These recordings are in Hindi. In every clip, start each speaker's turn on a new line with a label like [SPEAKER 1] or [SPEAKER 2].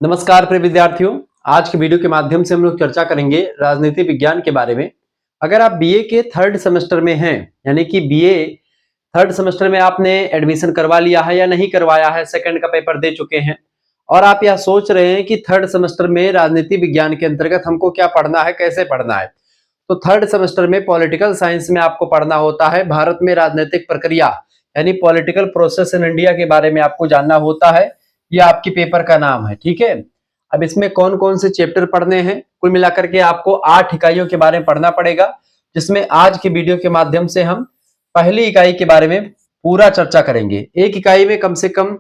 [SPEAKER 1] नमस्कार प्रिय विद्यार्थियों। आज के वीडियो के माध्यम से हम लोग चर्चा करेंगे राजनीति विज्ञान के बारे में। अगर आप बीए के थर्ड सेमेस्टर में हैं, यानी कि बीए थर्ड सेमेस्टर में आपने एडमिशन करवा लिया है या नहीं करवाया है, सेकंड का पेपर दे चुके हैं और आप यह सोच रहे हैं कि थर्ड सेमेस्टर में राजनीति विज्ञान के अंतर्गत हमको क्या पढ़ना है, कैसे पढ़ना है, तो थर्ड सेमेस्टर में पॉलिटिकल साइंस में आपको पढ़ना होता है भारत में राजनीतिक प्रक्रिया यानी पॉलिटिकल प्रोसेस इन इंडिया के बारे में आपको जानना होता है। यह आपके पेपर का नाम है, ठीक है। अब इसमें कौन कौन से चैप्टर पढ़ने हैं, कुल मिलाकर के आपको 8 इकाइयों के बारे में पढ़ना पड़ेगा, जिसमें आज के वीडियो के माध्यम से हम पहली इकाई के बारे में पूरा चर्चा करेंगे। एक इकाई में कम से कम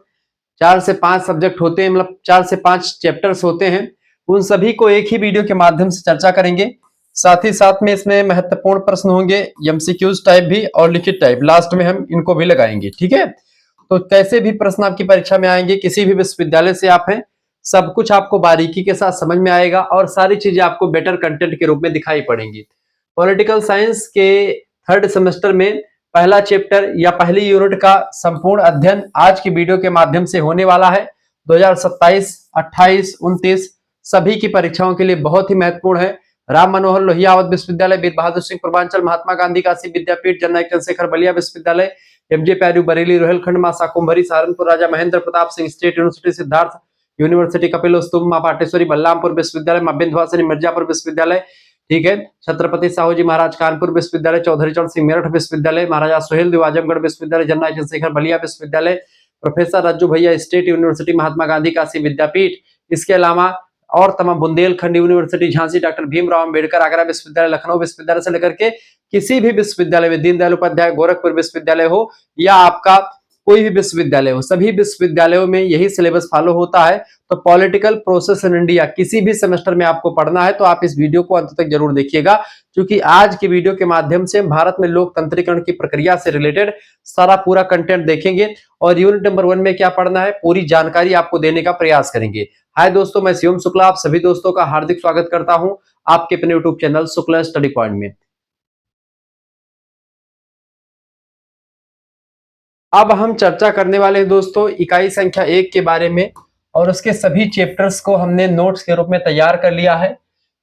[SPEAKER 1] 4 से 5 सब्जेक्ट होते हैं, मतलब 4 से 5 चैप्टर्स होते हैं। उन सभी को एक ही वीडियो के माध्यम से चर्चा करेंगे। साथ ही साथ में इसमें महत्वपूर्ण प्रश्न होंगे, एमसीक्यूज टाइप भी और लिखित टाइप, लास्ट में हम इनको भी लगाएंगे, ठीक है। तो कैसे भी प्रश्न आपकी परीक्षा में आएंगे, किसी भी विश्वविद्यालय से आप हैं, सब कुछ आपको बारीकी के साथ समझ में आएगा और सारी चीजें आपको बेटर कंटेंट के रूप में दिखाई पड़ेंगी। पॉलिटिकल साइंस के थर्ड सेमेस्टर में पहला चैप्टर या पहली यूनिट का संपूर्ण अध्ययन आज की वीडियो के माध्यम से होने वाला है। 2027, 28, 29 सभी की परीक्षाओं के लिए बहुत ही महत्वपूर्ण है। राम मनोहर लोहिया अवध विश्वविद्यालय, वीर बहादुर सिंह पूर्वांचल, महात्मा गांधी काशी विद्यापीठ, जननायक चंद्रशेखर बलिया विश्वविद्यालय, एमजे पैरू बरेली, रोहेलखंड, मां Shakumbhari Saharanpur, Raja Mahendra Pratap Singh state university Siddharth university, Kapilvastu, मां पाटेश्वरी बलरामपुर विश्वविद्यालय, मां विंध्यवासिनी मिर्जापुर विश्वविद्यालय, ठीक है, छत्रपति साहू जी महाराज कानपुर विश्वविद्यालय, चौधरी चरण सिंह मेरठ विश्वविद्यालय, महाराजा सुहेल देव आजमगढ़ विश्वविद्यालय, जननायक चंद्रशेखर बलिया विश्वविद्यालय, प्रोफेसर रज्जू भैया स्टेट यूनिवर्सिटी, महात्मा गांधी काशी विद्यापीठ, इसके अलावा और तमाम बुंदेलखंड यूनिवर्सिटी, झांसी डॉक्टर भीमराव अंबेडकर, आगरा विश्वविद्यालय, लखनऊ विश्वविद्यालय से लेकर के किसी भी विश्वविद्यालय में, दीनदयाल उपाध्याय गोरखपुर विश्वविद्यालय हो या आपका कोई भी विश्वविद्यालय हो, सभी विश्वविद्यालयों में यही सिलेबस फॉलो होता है। तो पॉलिटिकल प्रोसेस इन इंडिया किसी भी सेमेस्टर में आपको पढ़ना है तो आप इस वीडियो को अंत तक जरूर देखिएगा, क्योंकि आज की वीडियो के माध्यम से भारत में लोकतंत्रीकरण की प्रक्रिया से रिलेटेड सारा पूरा कंटेंट देखेंगे और यूनिट नंबर 1 में क्या पढ़ना है पूरी जानकारी आपको देने का प्रयास करेंगे। हाय दोस्तों, मैं शिवम शुक्ला आप सभी दोस्तों का हार्दिक स्वागत करता हूं आपके अपने YouTube channel Shukla study point में। अब हम चर्चा करने वाले हैं दोस्तों इकाई संख्या 1 के बारे में और उसके सभी चैप्टर्स को हमने नोट्स के रूप में तैयार कर लिया है।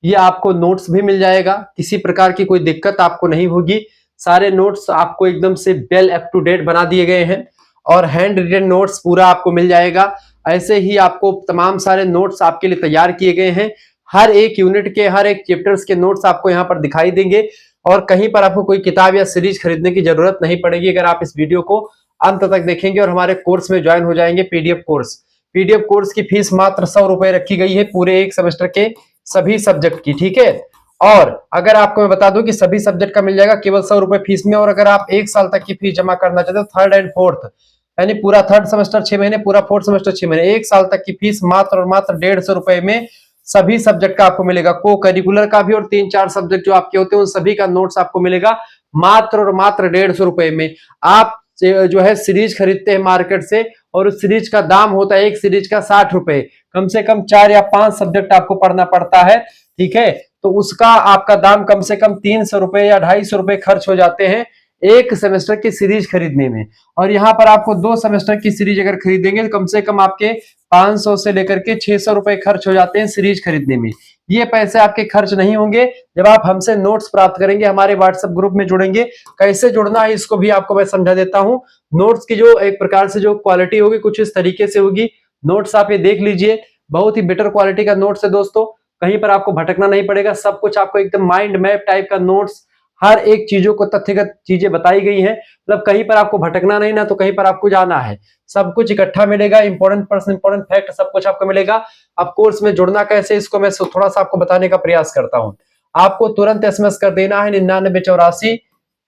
[SPEAKER 1] ये आपको नोट्स भी मिल जाएगा, किसी प्रकार की कोई दिक्कत आपको नहीं होगी। सारे नोट्स आपको एकदम से वेल अप टू डेट बना दिए गए हैं और हैंड रिटन नोट्स पूरा आपको मिल जाएगा। ऐसे ही आपको तमाम सारे नोट्स आपके लिए तैयार किए गए हैं। हर एक यूनिट के हर एक चैप्टर्स के नोट्स आपको यहाँ पर दिखाई देंगे और कहीं पर आपको कोई किताब या सीरीज खरीदने की जरूरत नहीं पड़ेगी अगर आप इस वीडियो को अंत तक देखेंगे और हमारे कोर्स में ज्वाइन हो जाएंगे। पीडीएफ कोर्स की फीस मात्र 100 रुपए रखी गई है पूरे एक सेमेस्टर के सभी सब्जेक्ट की, ठीक है। और अगर आपको मैं बता दूं कि सभी सब्जेक्ट का मिल जाएगा केवल 100 रुपए फीस में, और अगर आप 1 साल तक की फीस जमा करना चाहते हो थर्ड एंड फोर्थ, यानी पूरा थर्ड सेमेस्टर 6 महीने, पूरा फोर्थ सेमेस्टर 6 महीने, 1 साल तक की फीस मात्र और मात्र 150 रुपए में सभी सब्जेक्ट का आपको मिलेगा। को करिकुलर का भी और 3-4 सब्जेक्ट जो आपके होते हैं उन सभी का नोट्स आपको मिलेगा मात्र और मात्र 150 रुपए में। आप जो है सीरीज खरीदते हैं मार्केट से और उस सीरीज का दाम होता है एक सीरीज का 60 रुपए, कम से कम 4 या 5 सब्जेक्ट आपको पढ़ना पड़ता है, ठीक है। तो उसका आपका दाम कम से कम 300 रुपए या 250 रुपए खर्च हो जाते हैं एक सेमेस्टर की सीरीज खरीदने में। और यहाँ पर आपको 2 सेमेस्टर की सीरीज अगर खरीदेंगे तो कम से कम आपके 500 से लेकर के 600 रुपए खर्च हो जाते हैं सीरीज खरीदने में। ये पैसे आपके खर्च नहीं होंगे जब आप हमसे नोट्स प्राप्त करेंगे, हमारे व्हाट्सएप ग्रुप में जुड़ेंगे। कैसे जुड़ना है इसको भी आपको मैं समझा देता हूं। नोट्स की जो एक प्रकार से जो क्वालिटी होगी कुछ इस तरीके से होगी। नोट्स आप ये देख लीजिए, बहुत ही बेटर क्वालिटी का नोट्स है दोस्तों, कहीं पर आपको भटकना नहीं पड़ेगा। सब कुछ आपको एकदम माइंड मैप टाइप का नोट्स, हर एक चीजों को तथ्यगत चीजें बताई गई हैं, मतलब कहीं पर आपको भटकना नहीं ना तो कहीं पर आपको जाना है, सब कुछ इकट्ठा मिलेगा। इंपॉर्टेंट पर्सन, इंपॉर्टेंट फैक्ट सब कुछ आपको मिलेगा। अब कोर्स में जुड़ना कैसे इसको मैं थोड़ा सा आपको बताने का प्रयास करता हूं। आपको तुरंत एसएमएस कर देना है 9984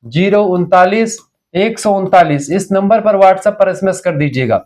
[SPEAKER 1] 039 139, इस नंबर पर व्हाट्सएप पर एसएमएस कर दीजिएगा।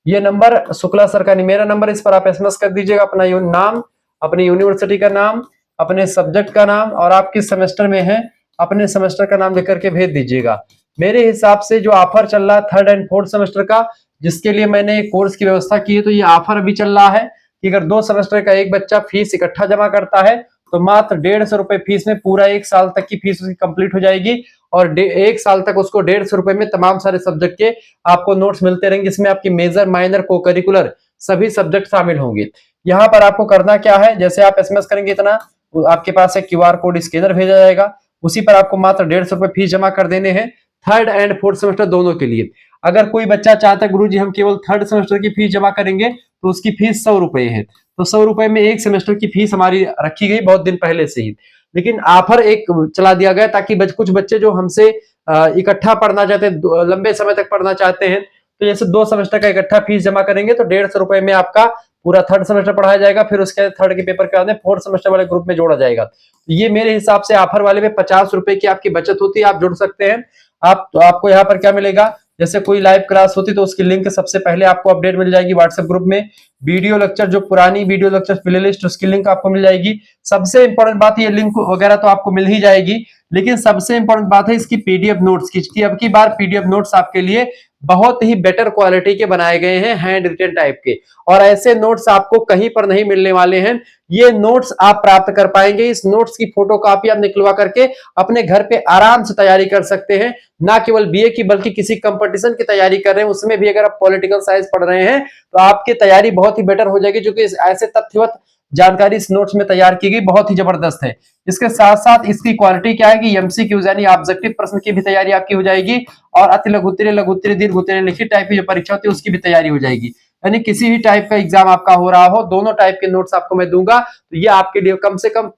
[SPEAKER 1] ये नंबर शुक्ला सर का नहीं, मेरा नंबर, इस पर आप एसएमएस कर दीजिएगा अपना नाम, अपनी यूनिवर्सिटी का नाम, अपने सब्जेक्ट का नाम और आप किस सेमेस्टर में हैं अपने सेमेस्टर का नाम लिख के भेज दीजिएगा। मेरे हिसाब से जो ऑफर चल रहा है थर्ड एंड फोर्थ सेमेस्टर का, जिसके लिए मैंने एक कोर्स की व्यवस्था की है, तो ये ऑफर अभी चल रहा है कि अगर 2 सेमेस्टर का एक बच्चा फीस इकट्ठा जमा करता है तो मात्र 150 रुपए फीस में पूरा 1 साल तक की फीस उसकी कंप्लीट हो जाएगी और 1 साल तक उसको 150 रुपए में तमाम सारे सब्जेक्ट के आपको नोट्स मिलते रहेंगे, जिसमें आपकी मेजर, माइनर, को करिकुलर सभी सब्जेक्ट शामिल होंगे। यहाँ पर आपको करना क्या है, जैसे आप एसएमएस करेंगे इतना, आपके पास एक क्यूआर कोड स्कैनर भेजा जाएगा, उसी पर आपको मात्र 150 रुपए फीस जमा कर देने हैं, थर्ड एंड फोर्थ सेमेस्टर दोनों के लिए। अगर कोई बच्चा चाहता है गुरुजी हम केवल थर्ड सेमेस्टर की फीस जमा करेंगे, तो उसकी फीस 100 रुपए है। तो 100 रुपए में एक सेमेस्टर की फीस हमारी रखी गई बहुत दिन पहले से ही, लेकिन ऑफर एक चला दिया गया ताकि कुछ बच्चे जो हमसे इकट्ठा पढ़ना चाहते हैं, लंबे समय तक पढ़ना चाहते हैं, तो जैसे 2 सेमेस्टर का इकट्ठा फीस जमा करेंगे तो 150 रुपए में आपका पूरा थर्ड सेमेस्टर पढ़ाया जाएगा, फिर उसके थर्ड के पेपर के बाद में फोर्थ सेमेस्टर वाले ग्रुप में जोड़ा जाएगा। तो ये मेरे हिसाब से ऑफर वाले में 50 रुपए की आपकी बचत होती है, आप जुड़ सकते हैं। आप तो आपको यहाँ पर क्या मिलेगा, जैसे कोई लाइव क्लास होती तो उसकी लिंक सबसे पहले आपको अपडेट मिल जाएगी व्हाट्सएप ग्रुप में। वीडियो लेक्चर, जो पुरानी वीडियो लेक्चर प्लेलिस्ट, उसकी लिंक आपको मिल जाएगी। सबसे इंपॉर्टेंट बात, ये लिंक वगैरह तो आपको मिल ही जाएगी, लेकिन सबसे इंपॉर्टेंट बात है इसकी पीडीएफ नोट्स की। अब की बार पीडीएफ नोट्स आपके लिए बहुत ही बेटर क्वालिटी के बनाए गए हैं, हैंड रिटन टाइप के, और ऐसे नोट्स आपको कहीं पर नहीं मिलने वाले हैं। ये नोट्स आप प्राप्त कर पाएंगे, इस नोट्स की फोटोकॉपी आप निकलवा करके अपने घर पे आराम से तैयारी कर सकते हैं। ना केवल बीए की बल्कि किसी कंपटीशन की तैयारी कर रहे हैं, उसमें भी अगर आप पॉलिटिकल साइंस पढ़ रहे हैं तो आपकी तैयारी बहुत ही बेटर हो जाएगी, क्योंकि ऐसे तथ्यवत जानकारी इस नोट्स में तैयार की गई, बहुत ही जबरदस्त है। इसके साथ साथ इसकी क्वालिटी क्या है कि एमसीक्यूज यानी ऑब्जेक्टिव प्रश्न की भी तैयारी आपकी हो जाएगी, और अति लघु उत्तरीय, लघु उत्तरीय, दीर्घ उत्तरीय, लिखित टाइप की जो परीक्षा होती है उसकी भी तैयारी हो जाएगी। यानी किसी भी टाइप का एग्जाम आपका हो रहा हो, दोनों टाइप के नोट्स आपको मैं दूंगा। तो ये आपके लिए कम से कम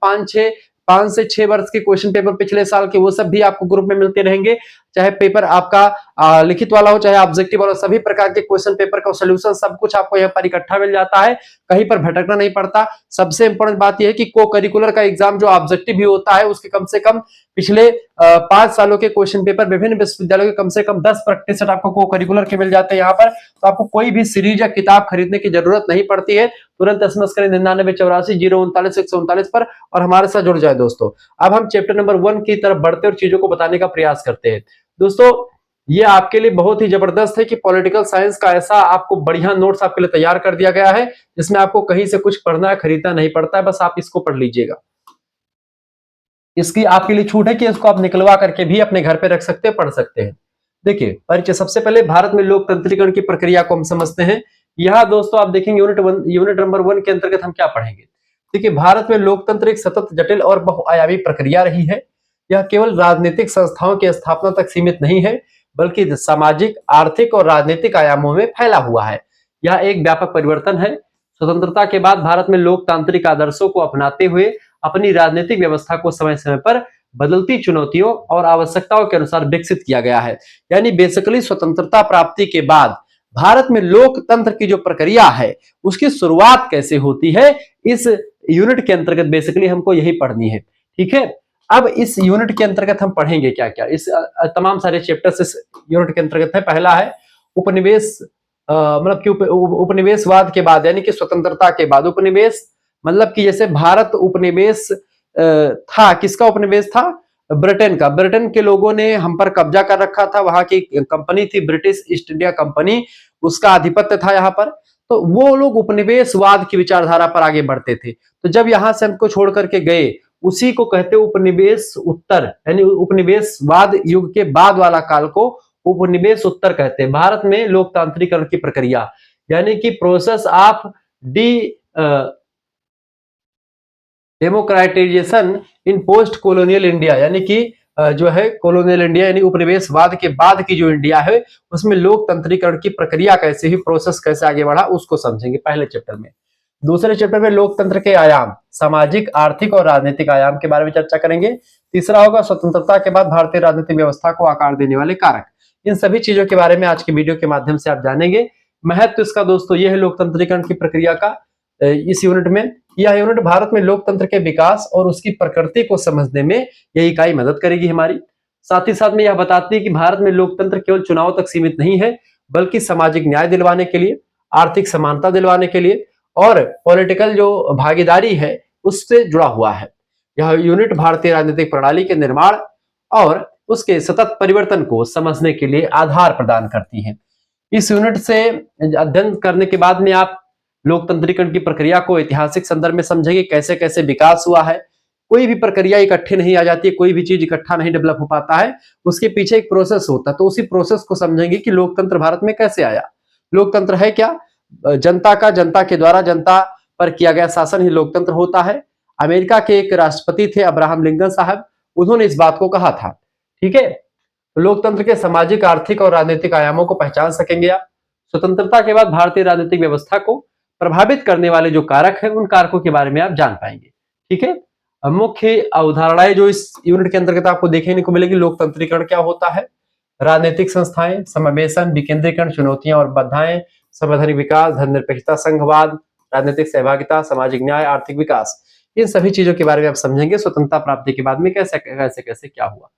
[SPEAKER 1] 5 से 6 वर्ष के क्वेश्चन पेपर पिछले साल के, वो सब भी आपको ग्रुप में मिलते रहेंगे। चाहे पेपर आपका लिखित वाला हो, चाहे ऑब्जेक्टिव वाला, सभी प्रकार के क्वेश्चन पेपर का सोल्यूशन सब कुछ आपको यहाँ पर इकट्ठा मिल जाता है, कहीं पर भटकना नहीं पड़ता। सबसे इंपॉर्टेंट बात यह है कि को करिकुलर का एग्जाम जो ऑब्जेक्टिव भी होता है, उसके कम से कम पिछले 5 सालों के क्वेश्चन पेपर विभिन्न विश्वविद्यालयों के कम से कम 10 प्रैक्टिस सेट आपको को करिकुलर के मिल जाते हैं यहाँ पर। तो आपको कोई भी सीरीज या किताब खरीदने की जरूरत नहीं पड़ती है। तुरंत एसएमएस करें 9984 039 139 पर और हमारे साथ जुड़ जाए दोस्तों। अब हम चैप्टर नंबर 1 की तरफ बढ़ते और चीजों को बताने का प्रयास करते हैं। दोस्तों ये आपके लिए बहुत ही जबरदस्त है कि पॉलिटिकल साइंस का ऐसा आपको बढ़िया नोट्स आपके लिए तैयार कर दिया गया है, जिसमें आपको कहीं से कुछ पढ़ना है, खरीदना नहीं पड़ता है, बस आप इसको पढ़ लीजिएगा। इसकी आपके लिए छूट है कि इसको आप निकलवा करके भी अपने घर पे रख सकते हैं, पढ़ सकते हैं। देखिए परिचय, सबसे पहले भारत में लोकतंत्रीकरण की प्रक्रिया को हम समझते हैं। यहाँ दोस्तों आप देखेंगे यूनिट नंबर 1 के अंतर्गत हम क्या पढ़ेंगे। देखिए भारत में लोकतंत्र एक सतत, जटिल और बहुआयामी प्रक्रिया रही है। यह केवल राजनीतिक संस्थाओं की स्थापना तक सीमित नहीं है, बल्कि सामाजिक, आर्थिक और राजनीतिक आयामों में फैला हुआ है। यह एक व्यापक परिवर्तन है। स्वतंत्रता के बाद भारत में लोकतांत्रिक आदर्शों को अपनाते हुए अपनी राजनीतिक व्यवस्था को समय समय पर बदलती चुनौतियों और आवश्यकताओं के अनुसार विकसित किया गया है। यानी बेसिकली स्वतंत्रता प्राप्ति के बाद भारत में लोकतंत्र की जो प्रक्रिया है उसकी शुरुआत कैसे होती है, इस यूनिट के अंतर्गत बेसिकली हमको यही पढ़नी है। ठीक है, अब इस यूनिट के अंतर्गत हम पढ़ेंगे क्या क्या, इस तमाम सारे चैप्टर्स इस यूनिट के अंतर्गत है। पहला है उपनिवेश, मतलब कि उपनिवेशवाद के बाद, यानी कि स्वतंत्रता के बाद उपनिवेश, मतलब कि जैसे भारत उपनिवेश था, किसका उपनिवेश था? ब्रिटेन का। ब्रिटेन के लोगों ने हम पर कब्जा कर रखा था, वहां की कंपनी थी ब्रिटिश ईस्ट इंडिया कंपनी, उसका आधिपत्य था यहाँ पर। तो वो लोग उपनिवेशवाद की विचारधारा पर आगे बढ़ते थे। तो जब यहां से हमको छोड़ करके गए, उसी को कहते उपनिवेश उत्तर, यानी उपनिवेशवाद युग के बाद वाला काल को उपनिवेश उत्तर कहते हैं। भारत में लोकतांत्रिकरण की प्रक्रिया, यानी कि process of democratisation in post colonial India, यानी कि जो है कॉलोनियल इंडिया यानी उपनिवेशवाद के बाद की जो इंडिया है, उसमें लोकतंत्रीकरण की प्रक्रिया कैसे ही, प्रोसेस कैसे आगे बढ़ा, उसको समझेंगे पहले चैप्टर में। दूसरे चैप्टर में लोकतंत्र के आयाम, सामाजिक, आर्थिक और राजनीतिक आयाम के बारे में चर्चा करेंगे। तीसरा होगा स्वतंत्रता के बाद भारतीय राजनीतिक व्यवस्था को आकार देने वाले कारक। इन सभी चीजों के बारे में आज की वीडियो के माध्यम से आप जानेंगे। महत्व इसका दोस्तों यह है लोकतंत्रीकरण की प्रक्रिया का इस यूनिट में। यह यूनिट भारत में लोकतंत्र के विकास और उसकी प्रकृति को समझने में यह इकाई मदद करेगी हमारी। साथ ही साथ में यह बताती है कि भारत में लोकतंत्र केवल चुनाव तक सीमित नहीं है, बल्कि सामाजिक न्याय दिलवाने के लिए, आर्थिक समानता दिलवाने के लिए और पॉलिटिकल जो भागीदारी है उससे जुड़ा हुआ है। यह यूनिट भारतीय राजनीतिक प्रणाली के निर्माण और उसके सतत परिवर्तन को समझने के लिए आधार प्रदान करती है। इस यूनिट से अध्ययन करने के बाद में आप लोकतंत्रीकरण की प्रक्रिया को ऐतिहासिक संदर्भ में समझेंगे, कैसे कैसे विकास हुआ है। कोई भी प्रक्रिया इकट्ठे नहीं आ जाती है, कोई भी चीज इकट्ठा नहीं डेवलप हो पाता है, उसके पीछे एक प्रोसेस होता है। तो उसी प्रोसेस को समझेंगे कि लोकतंत्र भारत में कैसे आया, लोकतंत्र है क्या, जनता का, जनता के द्वारा जनता पर किया गया शासन ही लोकतंत्र होता है। अमेरिका के एक राष्ट्रपति थे अब्राहम लिंकन साहब, उन्होंने इस बात को कहा था। ठीक है, लोकतंत्र के सामाजिक, आर्थिक और राजनीतिक आयामों को पहचान सकेंगे आप। स्वतंत्रता के बाद भारतीय राजनीतिक व्यवस्था को प्रभावित करने वाले जो कारक हैं, उन कारकों के बारे में आप जान पाएंगे। ठीक है, मुख्य अवधारणाएं जो इस यूनिट के अंतर्गत आपको देखने को मिलेगी। लोकतंत्रीकरण क्या होता है, राजनीतिक संस्थाएं, समावेशन, विकेंद्रीकरण, चुनौतियां और बाधाएं, संवैधानिक विकास, धर्मनिरपेक्षता, संघवाद, राजनीतिक सहभागिता, सामाजिक न्याय, आर्थिक विकास, इन सभी चीजों के बारे में आप समझेंगे स्वतंत्रता प्राप्ति के बाद में कैसे कैसे कैसे क्या हुआ।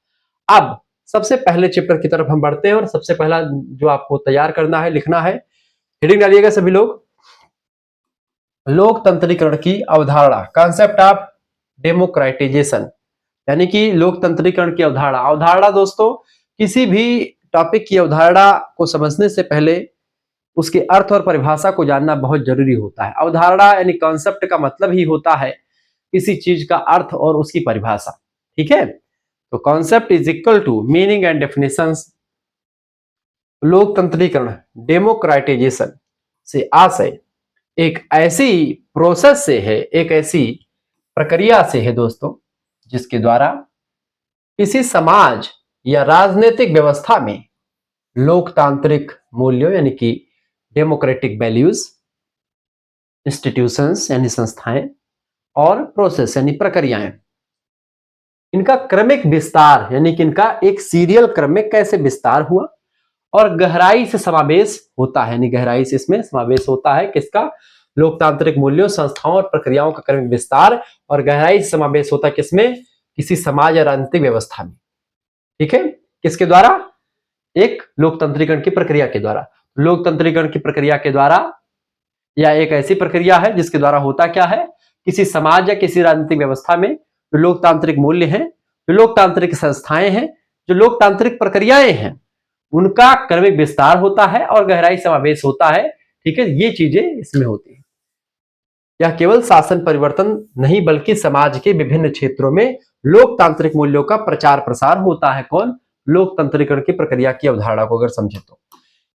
[SPEAKER 1] अब सबसे पहले चैप्टर की तरफ हम बढ़ते हैं और सबसे पहला जो आपको तैयार करना है, लिखना है, हेडिंग डालिएगा सभी लोग, लोकतंत्रीकरण की अवधारणा, कॉन्सेप्ट ऑफ डेमोक्रेटाइजेशन, यानी कि लोकतंत्रीकरण की अवधारणा। अवधारणा दोस्तों, किसी भी टॉपिक की अवधारणा को समझने से पहले उसके अर्थ और परिभाषा को जानना बहुत जरूरी होता है। अवधारणा यानी कॉन्सेप्ट का मतलब ही होता है किसी चीज का अर्थ और उसकी परिभाषा। ठीक है, तो concept is equal to meaning and definitions. लोकतंत्रीकरण, डेमोक्रेटाइजेशन से आशय एक ऐसी प्रोसेस से है, एक ऐसी प्रक्रिया से है दोस्तों, जिसके द्वारा किसी समाज या राजनीतिक व्यवस्था में लोकतांत्रिक मूल्यों यानी कि डेमोक्रेटिक वैल्यूज, इंस्टीट्यूशंस यानी संस्थाएं, और प्रोसेस यानी प्रक्रियाएं, इनका क्रमिक विस्तार यानी कि इनका एक सीरियल क्रम में कैसे विस्तार हुआ और गहराई से समावेश होता है, यानी गहराई से इसमें समावेश होता है किसका, लोकतांत्रिक मूल्यों, संस्थाओं और प्रक्रियाओं का क्रमिक विस्तार और गहराई से समावेश होता है किसमें, किसी समाज या राजनीतिक व्यवस्था में। ठीक है, किसके द्वारा, एक लोकतंत्रीकरण की प्रक्रिया के द्वारा। लोकतंत्रीकरण की प्रक्रिया के द्वारा या एक ऐसी प्रक्रिया है जिसके द्वारा होता क्या है, किसी समाज या किसी राजनीतिक व्यवस्था में जो लोकतांत्रिक मूल्य हैं, जो लोकतांत्रिक संस्थाएं हैं, जो लोकतांत्रिक प्रक्रियाएं हैं, उनका क्रमिक विस्तार होता है और गहराई समावेश होता है। ठीक है, ये चीजें इसमें होती है। यह केवल शासन परिवर्तन नहीं बल्कि समाज के विभिन्न क्षेत्रों में लोकतांत्रिक मूल्यों का प्रचार प्रसार होता है। कौन, लोकतंत्रीकरण की प्रक्रिया की अवधारणा को अगर समझे तो।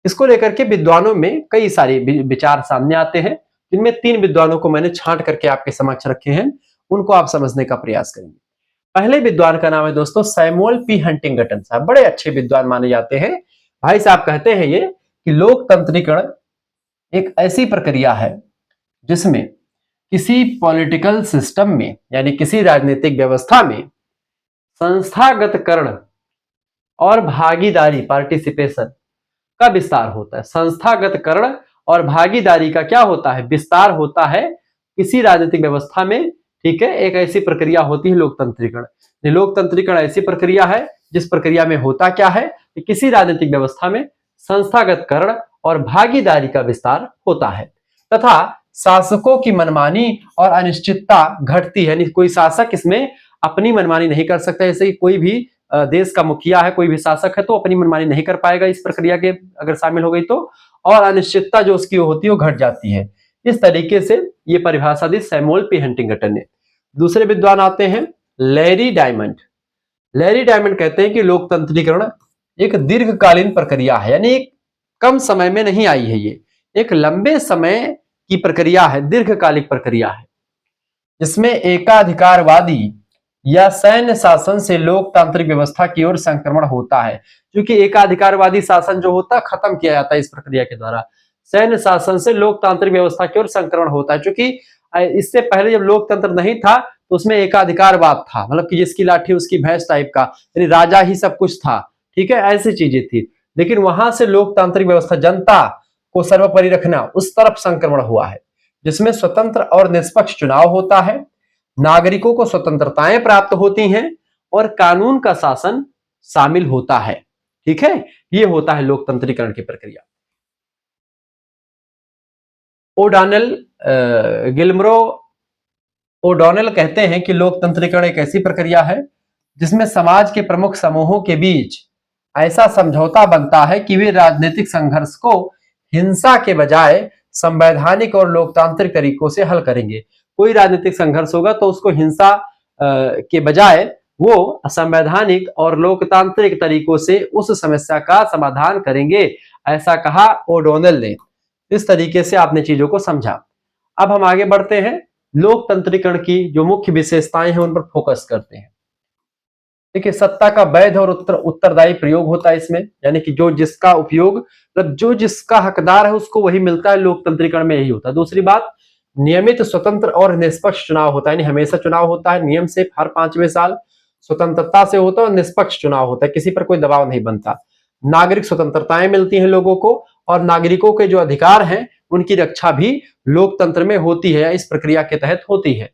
[SPEAKER 1] इसको लेकर के विद्वानों में कई सारे विचार सामने आते हैं, जिनमें 3 विद्वानों को मैंने छांट करके आपके समक्ष रखे हैं, उनको आप समझने का प्रयास करेंगे। पहले विद्वान का नाम है दोस्तों सैमुअल पी हंटिंगटन साहब, बड़े अच्छे विद्वान माने जाते हैं। भाई साहब कहते हैं ये कि लोकतंत्रीकरण एक ऐसी प्रक्रिया है जिसमें किसी पॉलिटिकल सिस्टम में यानी किसी राजनीतिक व्यवस्था में संस्थागतकरण और भागीदारी, पार्टिसिपेशन का विस्तार होता है। संस्थागतकरण और भागीदारी का क्या होता है, विस्तार होता है किसी राजनीतिक व्यवस्था में। ठीक है, एक ऐसी प्रक्रिया होती है लोकतंत्रीकरण। लोकतंत्रीकरण ऐसी प्रक्रिया है जिस प्रक्रिया में होता क्या है कि किसी राजनीतिक व्यवस्था में संस्थागतकरण और भागीदारी का विस्तार होता है तथा शासकों की मनमानी और अनिश्चितता घटती है। यानी कोई शासक इसमें अपनी मनमानी नहीं कर सकता। जैसे कि कोई भी देश का मुखिया है, कोई भी शासक है, तो अपनी मनमानी नहीं कर पाएगा इस प्रक्रिया के अगर शामिल हो गई तो, और अनिश्चितता जो उसकी होती है वो घट जाती है। इस तरीके से ये परिभाषा दी सैमुअल पी हंटिंगटन ने। दूसरे विद्वान आते हैं लैरी डायमंड। लैरी डायमंड कहते हैं कि लोकतंत्रीकरण एक दीर्घकालीन प्रक्रिया है, यानी एक कम समय में नहीं आई है, ये एक लंबे समय की प्रक्रिया है, दीर्घकालिक प्रक्रिया है, जिसमें एकाधिकारवादी या सैन्य शासन से लोकतांत्रिक व्यवस्था की ओर संक्रमण होता है। क्योंकि एकाधिकारवादी शासन जो होता है खत्म किया जाता है इस प्रक्रिया के द्वारा, सैन्य शासन से लोकतांत्रिक व्यवस्था की ओर संक्रमण होता है। क्योंकि इससे पहले जब लोकतंत्र नहीं था तो उसमें एकाधिकारवाद था, मतलब कि जिसकी लाठी उसकी भैंस टाइप का, यानी राजा ही सब कुछ था। ठीक है, ऐसी चीजें थी। लेकिन वहां से लोकतांत्रिक व्यवस्था, जनता को सर्वोपरि रखना, उस तरफ संक्रमण हुआ है, जिसमें स्वतंत्र और निष्पक्ष चुनाव होता है, नागरिकों को स्वतंत्रताएं प्राप्त होती हैं और कानून का शासन शामिल होता है। ठीक है, ये होता है लोकतंत्रीकरण की प्रक्रिया। गिलमरो ओडोनेल कहते हैं कि लोकतंत्रीकरण एक ऐसी प्रक्रिया है जिसमें समाज के प्रमुख समूहों के बीच ऐसा समझौता बनता है कि वे राजनीतिक संघर्ष को हिंसा के बजाय संवैधानिक और लोकतांत्रिक तरीकों से हल करेंगे। कोई राजनीतिक संघर्ष होगा तो उसको हिंसा के बजाय वो संवैधानिक और लोकतांत्रिक तरीकों से उस समस्या का समाधान करेंगे, ऐसा कहा ओडोनेल ने। इस तरीके से आपने चीजों को समझा। अब हम आगे बढ़ते हैं, लोकतंत्रीकरण की जो मुख्य विशेषताएं हैं उन पर फोकस करते हैं। देखिए, सत्ता का वैध और उत्तरदायी प्रयोग होता है इसमें, यानी कि जो जिसका उपयोग, मतलब जो जिसका हकदार है उसको वही मिलता है, लोकतंत्रीकरण में यही होता है। दूसरी बात, नियमित, स्वतंत्र और निष्पक्ष चुनाव होता है, यानी हमेशा चुनाव होता है, नियम से हर 5वें साल, स्वतंत्रता से होता है और निष्पक्ष चुनाव होता है, किसी पर कोई दबाव नहीं बनता। नागरिक स्वतंत्रताएं मिलती हैं लोगों को, और नागरिकों के जो अधिकार हैं उनकी रक्षा भी लोकतंत्र में होती है, इस प्रक्रिया के तहत होती है।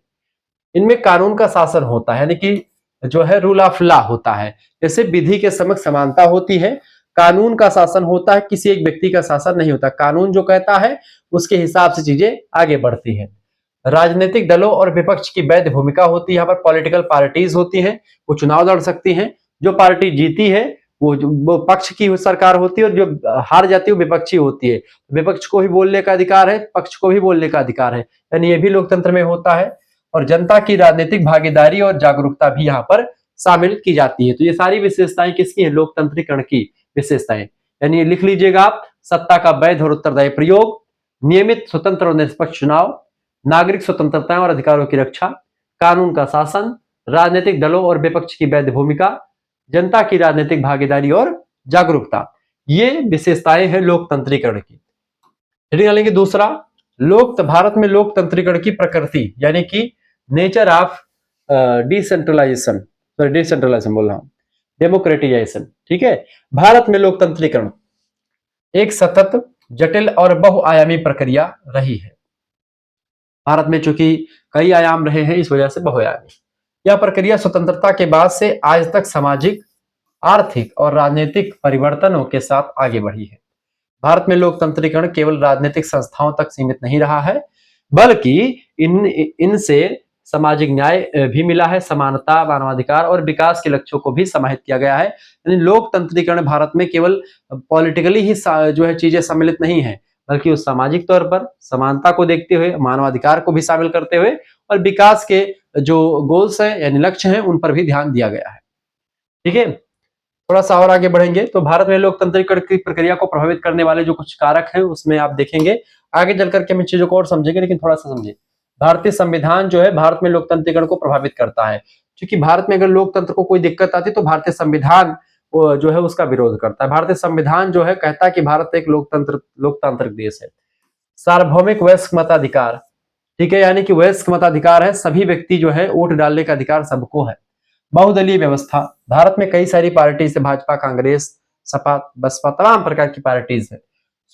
[SPEAKER 1] इनमें कानून का शासन होता है, यानी कि जो है रूल ऑफ लॉ होता है, जैसे विधि के समक्ष समानता होती है, कानून का शासन होता है, किसी एक व्यक्ति का शासन नहीं होता, कानून जो कहता है उसके हिसाब से चीजें आगे बढ़ती है। राजनीतिक दलों और विपक्ष की वैध भूमिका होती है, यहाँ पर पॉलिटिकल पार्टीज होती हैं, वो चुनाव लड़ सकती हैं, जो पार्टी जीती है वो पक्ष की सरकार होती है, और जो हार जाती है वो विपक्षी होती है। विपक्ष को भी बोलने का अधिकार है, पक्ष को भी बोलने का अधिकार है, यानी ये भी लोकतंत्र में होता है। और जनता की राजनीतिक भागीदारी और जागरूकता भी यहाँ पर शामिल की जाती है। तो ये सारी विशेषताएं किसकी है? लोकतंत्रीकरण की विशेषताएं। यानी लिख लीजिएगा आप, सत्ता का वैध और उत्तरदायी प्रयोग, नियमित, स्वतंत्र और निष्पक्ष चुनाव, नागरिक स्वतंत्रताएं और अधिकारों की रक्षा, कानून का शासन, राजनीतिक दलों और विपक्ष की वैध भूमिका, जनता की राजनीतिक भागीदारी और जागरूकता, ये विशेषताएं हैं लोकतंत्रीकरण की। हेडिंग डालेंगे दूसरा, भारत में लोकतंत्रीकरण की प्रकृति, यानी कि नेचर ऑफ डिसेंट्रलाइजेशन, डिसेंट्रलाइजेशन बोल रहा हूं, डेमोक्रेटाइजेशन। ठीक है, भारत में लोकतंत्रीकरण एक सतत, जटिल और बहुआयामी प्रक्रिया रही है। भारत में चूंकि कई आयाम रहे हैं, इस वजह से बहुआयामी। यह प्रक्रिया स्वतंत्रता के बाद से आज तक सामाजिक, आर्थिक और राजनीतिक परिवर्तनों के साथ आगे बढ़ी है। भारत में लोकतंत्रीकरण केवल राजनीतिक संस्थाओं तक सीमित नहीं रहा है, बल्कि इनसे सामाजिक न्याय भी मिला है, समानता, मानवाधिकार और विकास के लक्ष्यों को भी समाहित किया गया है। यानी लोकतंत्रीकरण भारत में केवल पॉलिटिकली ही जो है चीजें सम्मिलित नहीं है, बल्कि उस सामाजिक तौर पर समानता को देखते हुए, मानवाधिकार को भी शामिल करते हुए, और विकास के जो गोल्स हैं यानी लक्ष्य हैं उन पर भी ध्यान दिया गया है। ठीक है, थोड़ा सा और आगे बढ़ेंगे तो भारत में लोकतंत्रीकरण की प्रक्रिया को प्रभावित करने वाले जो कुछ कारक हैं उसमें आप देखेंगे, आगे चल करके हम चीजों को और समझेंगे, लेकिन थोड़ा सा समझिए। भारतीय संविधान जो है भारत में लोकतंत्रीकरण को प्रभावित करता है, क्योंकि भारत में अगर लोकतंत्र को कोई दिक्कत आती है तो भारतीय संविधान जो है उसका विरोध करता है। भारतीय संविधान जो है कहता है कि भारत एक लोकतांत्रिक देश है। सार्वभौमिक वयस्क मताधिकार, ठीक है, यानी कि वयस्क मताधिकार है, सभी व्यक्ति जो है वोट डालने का अधिकार सबको है। बहुदलीय व्यवस्था, भारत में कई सारी पार्टीज है, भाजपा, कांग्रेस, सपा, बसपा, तमाम प्रकार की पार्टीज है।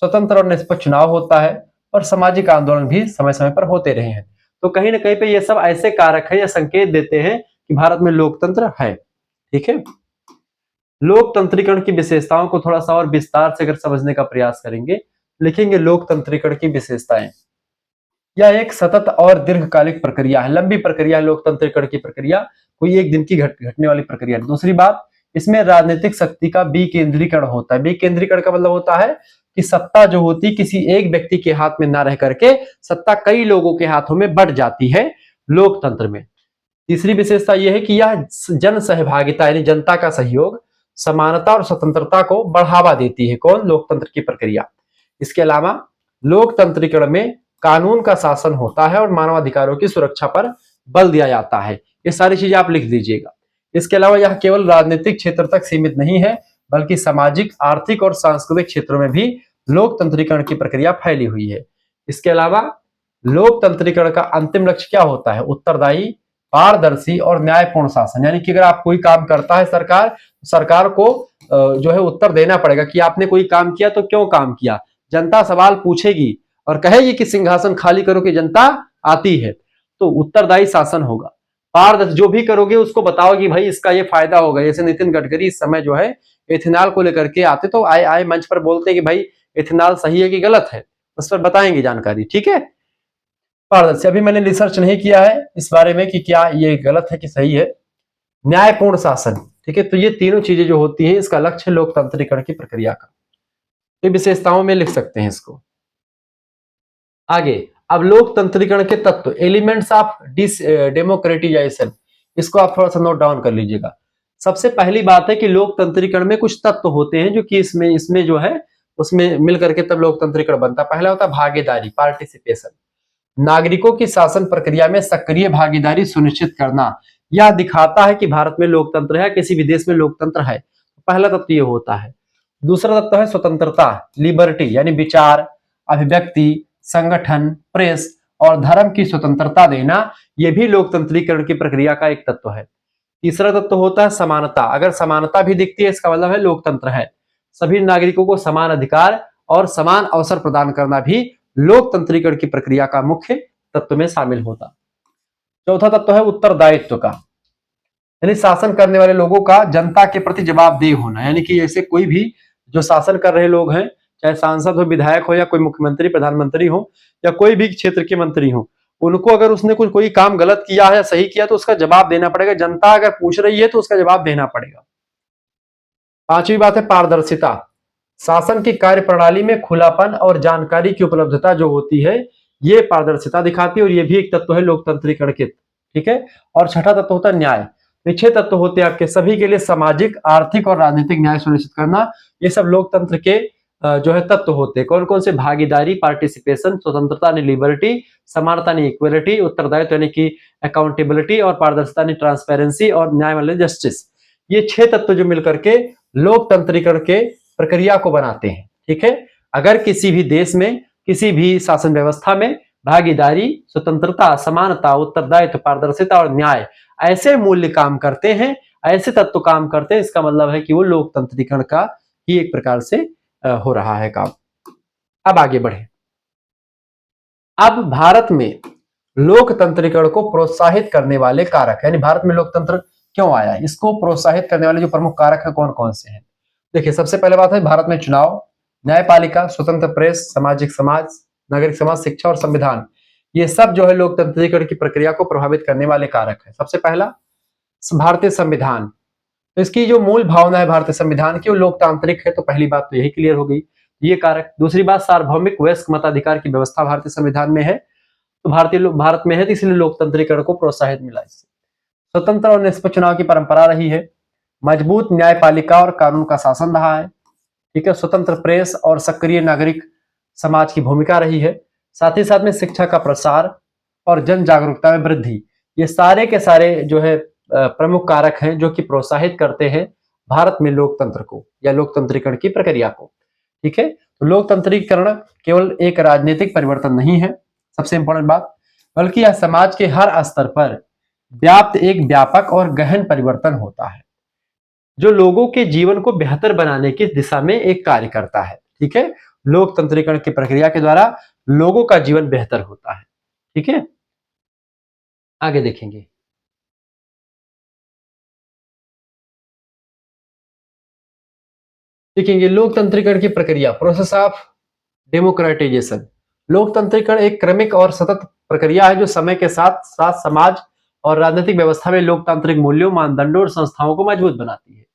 [SPEAKER 1] स्वतंत्र और निष्पक्ष चुनाव होता है, और सामाजिक आंदोलन भी समय समय पर होते रहे हैं। तो कहीं ना कहीं पे ये सब ऐसे कारक है या संकेत देते हैं कि भारत में लोकतंत्र है। ठीक है, लोकतंत्रीकरण की विशेषताओं को थोड़ा सा और विस्तार से अगर समझने का प्रयास करेंगे, लिखेंगे लोकतंत्रीकरण की विशेषताएं। यह एक सतत और दीर्घकालिक प्रक्रिया है, लंबी प्रक्रिया है लोकतंत्रीकरण की प्रक्रिया, कोई एक दिन की घटने वाली प्रक्रिया नहीं। दूसरी बात, इसमें राजनीतिक शक्ति का विकेंद्रीकरण होता है। विकेंद्रीकरण का मतलब होता है कि सत्ता जो होती किसी एक व्यक्ति के हाथ में ना रह करके सत्ता कई लोगों के हाथों में बढ़ जाती है लोकतंत्र में। तीसरी विशेषता यह है कि यह जन सहभागिता यानी जनता का सहयोग, समानता और स्वतंत्रता को बढ़ावा देती है। कौन? लोकतंत्र की प्रक्रिया। इसके अलावा लोकतंत्रीकरण में कानून का शासन होता है और मानवाधिकारों की सुरक्षा पर बल दिया जाता है। ये सारी चीजें आप लिख दीजिएगा। इसके अलावा यह केवल राजनीतिक क्षेत्र तक सीमित नहीं है, बल्कि सामाजिक, आर्थिक और सांस्कृतिक क्षेत्रों में भी लोकतंत्रीकरण की प्रक्रिया फैली हुई है। इसके अलावा लोकतंत्रीकरण का अंतिम लक्ष्य क्या होता है? उत्तरदायी, पारदर्शी और न्यायपूर्ण शासन। यानी कि अगर आप कोई काम करता है सरकार को जो है उत्तर देना पड़ेगा कि आपने कोई काम किया तो क्यों काम किया। जनता सवाल पूछेगी और कहेगी कि सिंहासन खाली करो कि जनता आती है, तो उत्तरदायी शासन होगा। पारदर्शी, जो भी करोगे उसको बताओ कि भाई इसका ये फायदा होगा। जैसे नितिन गडकरी इस समय जो है इथेनॉल को लेकर के आते तो आए मंच पर बोलते कि भाई इथेनॉल सही है कि गलत है, उस पर बताएंगे जानकारी। ठीक है, पारदर्शी, अभी मैंने रिसर्च नहीं किया है इस बारे में कि क्या ये गलत है कि सही है। न्यायपूर्ण शासन, ठीक है, तो ये तीनों चीजें जो होती हैं इसका लक्ष्य है लोकतंत्रीकरण की प्रक्रिया का। ये विशेषताओं में लिख सकते हैं इसको। आगे, अब लोकतंत्रीकरण के तत्व, एलिमेंट्स ऑफ डेमोक्रेटाइजेशन, इसको आप थोड़ा सा नोट डाउन कर लीजिएगा। सबसे पहली बात है कि लोकतंत्रीकरण में कुछ तत्व होते हैं जो कि इसमें जो है उसमें मिल करके तब लोकतंत्रीकरण बनता। पहला होता है भागीदारी, पार्टिसिपेशन, नागरिकों की शासन प्रक्रिया में सक्रिय भागीदारी सुनिश्चित करना। यह दिखाता है कि भारत में लोकतंत्र है, किसी भी देश में लोकतंत्र है। पहला तत्व ये होता है। दूसरा तत्व है स्वतंत्रता, लिबर्टी, यानी विचार, अभिव्यक्ति, संगठन, प्रेस और धर्म की स्वतंत्रता देना, यह भी लोकतंत्रीकरण की प्रक्रिया का एक तत्व है। तीसरा तत्व होता है समानता। अगर समानता भी दिखती है, इसका मतलब है लोकतंत्र है। सभी नागरिकों को समान अधिकार और समान अवसर प्रदान करना भी लोकतंत्रीकरण की प्रक्रिया का मुख्य तत्व में शामिल होता। चौथा तत्व है उत्तरदायित्व का, यानी शासन करने वाले लोगों का जनता के प्रति जवाबदेह होना। यानी कि जैसे कोई भी जो शासन कर रहे लोग हैं, चाहे सांसद हो, विधायक हो, या कोई मुख्यमंत्री, प्रधानमंत्री हो, या कोई भी क्षेत्र के मंत्री हो, उनको अगर उसने कोई काम गलत किया है या सही किया तो उसका जवाब देना पड़ेगा। जनता अगर पूछ रही है तो उसका जवाब देना पड़ेगा। पांचवी बात है पारदर्शिता। शासन की कार्यप्रणाली में खुलापन और जानकारी की उपलब्धता जो होती है, ये पारदर्शिता दिखाती है, और ये भी एक तत्व है लोकतंत्रीकरण के। ठीक है। और छठा तत्व होता है न्याय। छह तत्व होते हैं आपके सभी के लिए, सामाजिक, आर्थिक और राजनीतिक न्याय सुनिश्चित करना। ये सब लोकतंत्र के जो है तत्व होते हैं। कौन कौन से? भागीदारी, पार्टिसिपेशन, स्वतंत्रता यानी लिबर्टी, समानता यानी इक्वलिटी, उत्तरदायित्व यानी कि अकाउंटेबिलिटी, और पारदर्शिता यानी ट्रांसपेरेंसी, और न्याय मतलब जस्टिस। ये 6 तत्व जो मिलकर के लोकतंत्रीकरण के प्रक्रिया को बनाते हैं। ठीक है। अगर किसी भी देश में, किसी भी शासन व्यवस्था में भागीदारी, स्वतंत्रता, समानता, उत्तरदायित्व, पारदर्शिता और न्याय ऐसे मूल्य काम करते हैं, ऐसे तत्व काम करते हैं, इसका मतलब है कि वो लोकतंत्रीकरण का ही एक प्रकार से हो रहा है काम। अब आगे बढ़े। अब भारत में लोकतंत्रीकरण को प्रोत्साहित करने वाले कारक, यानी भारत में लोकतंत्र क्यों आया, इसको प्रोत्साहित करने वाले जो प्रमुख कारक है कौन कौन से हैं? देखिए, सबसे पहले बात है भारत में चुनाव, न्यायपालिका, स्वतंत्र प्रेस, सामाजिक समाज, नागरिक समाज, शिक्षा और संविधान, ये सब जो है लोकतंत्रीकरण की प्रक्रिया को प्रभावित करने वाले कारक है। सबसे पहला भारतीय संविधान, तो इसकी जो मूल भावना है भारतीय संविधान की वो लोकतांत्रिक है, तो पहली बात तो यही क्लियर हो गई, ये कारक। दूसरी बात, सार्वभौमिक वयस्क मताधिकार की व्यवस्था भारतीय संविधान में है, तो भारत में है, तो इसलिए लोकतंत्रीकरण को प्रोत्साहित मिला इससे। स्वतंत्र और निष्पक्ष चुनाव की परंपरा रही है, मजबूत न्यायपालिका और कानून का शासन रहा है। ठीक है। स्वतंत्र प्रेस और सक्रिय नागरिक समाज की भूमिका रही है। साथ ही साथ में शिक्षा का प्रसार और जन जागरूकता में वृद्धि, ये सारे के सारे जो है प्रमुख कारक हैं जो कि प्रोत्साहित करते हैं भारत में लोकतंत्र को या लोकतंत्रीकरण की प्रक्रिया को। ठीक है। तो लोकतंत्रीकरण केवल एक राजनीतिक परिवर्तन नहीं है, सबसे इंपॉर्टेंट बात, बल्कि यह समाज के हर स्तर पर व्याप्त एक व्यापक और गहन परिवर्तन होता है जो लोगों के जीवन को बेहतर बनाने की दिशा में एक कार्य करता है। ठीक है। लोकतंत्रीकरण की प्रक्रिया के द्वारा लोगों का जीवन बेहतर होता है। ठीक है। आगे देखेंगे। देखेंगे लोकतंत्रीकरण की प्रक्रिया, प्रोसेस ऑफ डेमोक्रेटाइजेशन। लोकतंत्रीकरण एक क्रमिक और सतत प्रक्रिया है जो समय के साथ साथ समाज और राजनीतिक व्यवस्था में लोकतांत्रिक मूल्यों, मानदंडों और संस्थाओं को मजबूत बनाती है।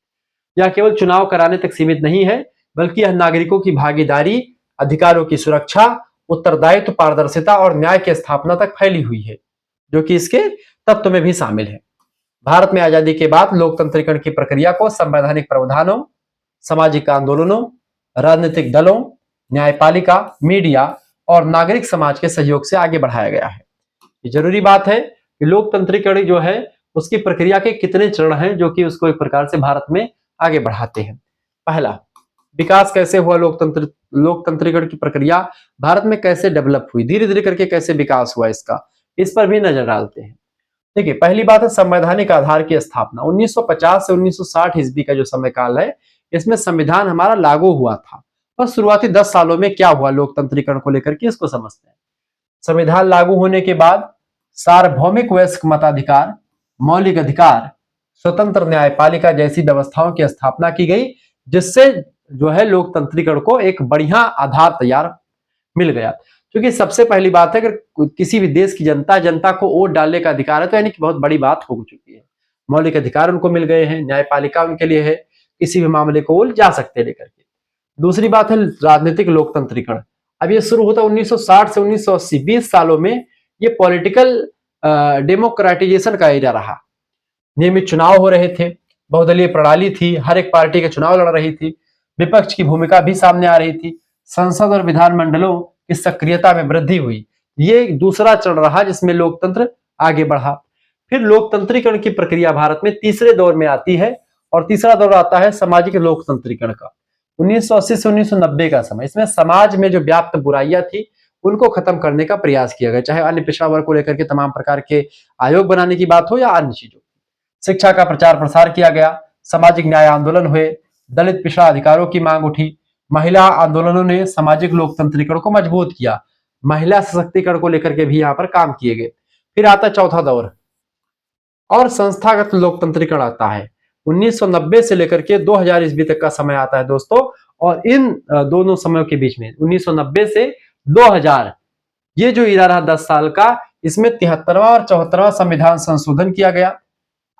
[SPEAKER 1] यह केवल चुनाव कराने तक सीमित नहीं है, बल्कि यह नागरिकों की भागीदारी, अधिकारों की सुरक्षा, उत्तरदायित्व, पारदर्शिता और न्याय की स्थापना तक फैली हुई है, जो कि इसके तत्व में भी शामिल है। भारत में आजादी के बाद लोकतंत्रीकरण की प्रक्रिया को संवैधानिक प्रावधानों, सामाजिक आंदोलनों, राजनीतिक दलों, न्यायपालिका, मीडिया और नागरिक समाज के सहयोग से आगे बढ़ाया गया है। ये जरूरी बात है कि लोकतंत्रीकरण जो है उसकी प्रक्रिया के कितने चरण हैं जो कि उसको एक प्रकार से भारत में आगे बढ़ाते हैं। पहला, विकास कैसे हुआ, लोकतंत्रीकरण की प्रक्रिया भारत में कैसे डेवलप हुई, धीरे धीरे करके कैसे विकास हुआ इसका, इस पर भी नजर डालते हैं। देखिए, पहली बात है संवैधानिक आधार की स्थापना। 1950 से 1960 ईस्वी का जो समय काल है, इसमें संविधान हमारा लागू हुआ था। बस शुरुआती 10 सालों में क्या हुआ लोकतंत्रीकरण को लेकर के इसको समझते हैं। संविधान लागू होने के बाद सार्वभौमिक वयस्क मताधिकार, मौलिक अधिकार, स्वतंत्र न्यायपालिका जैसी व्यवस्थाओं की स्थापना की गई, जिससे जो है लोकतंत्रीकरण को एक बढ़िया आधार तैयार मिल गया। क्योंकि सबसे पहली बात है, अगर किसी भी देश की जनता को वोट डालने का अधिकार है तो यानी कि बहुत बड़ी बात हो चुकी है। मौलिक अधिकार उनको मिल गए हैं, न्यायपालिका उनके लिए है, किसी भी मामले को वो जा सकते हैं लेकर के। दूसरी बात है राजनीतिक लोकतंत्रीकरण। अब ये शुरू होता 1960 से 1980, 20 सालों में ये पॉलिटिकल डेमोक्रेटाइजेशन का एरिया रहा। नियमित चुनाव हो रहे थे, बहुदलीय प्रणाली थी, हर एक पार्टी के चुनाव लड़ रही थी, विपक्ष की भूमिका भी सामने आ रही थी, संसद और विधानमंडलों की सक्रियता में वृद्धि हुई। ये दूसरा चरण रहा जिसमें लोकतंत्र आगे बढ़ा। फिर लोकतंत्रीकरण की प्रक्रिया भारत में तीसरे दौर में आती है और तीसरा दौर आता है सामाजिक लोकतंत्रीकरण का, 1980 से 1990 का समय। इसमें समाज में जो व्याप्त बुराइयां थी उनको खत्म करने का प्रयास किया गया, चाहे अन्य पिछड़ा वर्ग को लेकर के तमाम प्रकार के आयोग बनाने की बात हो या अन्य चीजों। शिक्षा का प्रचार प्रसार किया गया, सामाजिक न्याय आंदोलन हुए, दलित पिछड़ा अधिकारों की मांग उठी, महिला आंदोलनों ने सामाजिक लोकतंत्रीकरण को मजबूत किया, महिला सशक्तिकरण को लेकर के भी यहाँ पर काम किए गए। फिर आता चौथा दौर और संस्थागत लोकतंत्रीकरण आता है, 1990 से लेकर के 2000 ईस्वी तक का समय आता है दोस्तों। और इन दोनों समयों के बीच में 1990 से 2000 ये जो इरा रहा 10 साल का, इसमें 73वां और 74वां संविधान संशोधन किया गया।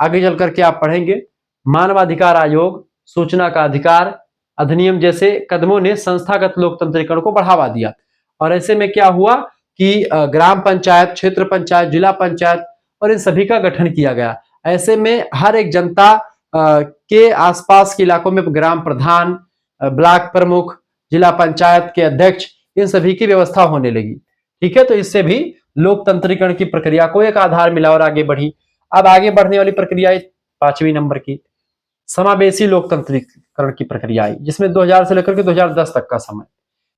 [SPEAKER 1] आगे चल करके आप पढ़ेंगे मानवाधिकार आयोग, सूचना का अधिकार अधिनियम जैसे कदमों ने संस्थागत लोकतंत्रीकरण को बढ़ावा दिया। और ऐसे में क्या हुआ कि ग्राम पंचायत, क्षेत्र पंचायत, जिला पंचायत और इन सभी का गठन किया गया। ऐसे में हर एक जनता के आसपास के इलाकों में ग्राम प्रधान, ब्लॉक प्रमुख, जिला पंचायत के अध्यक्ष, इन सभी की व्यवस्था होने लगी। ठीक है, तो इससे भी लोकतंत्रीकरण की प्रक्रिया को एक आधार मिला और आगे बढ़ी। अब आगे बढ़ने वाली प्रक्रिया 5वीं नंबर की समावेशी लोकतंत्रीकरण की प्रक्रिया आई, जिसमें 2000 से लेकर के 2010 तक का समय।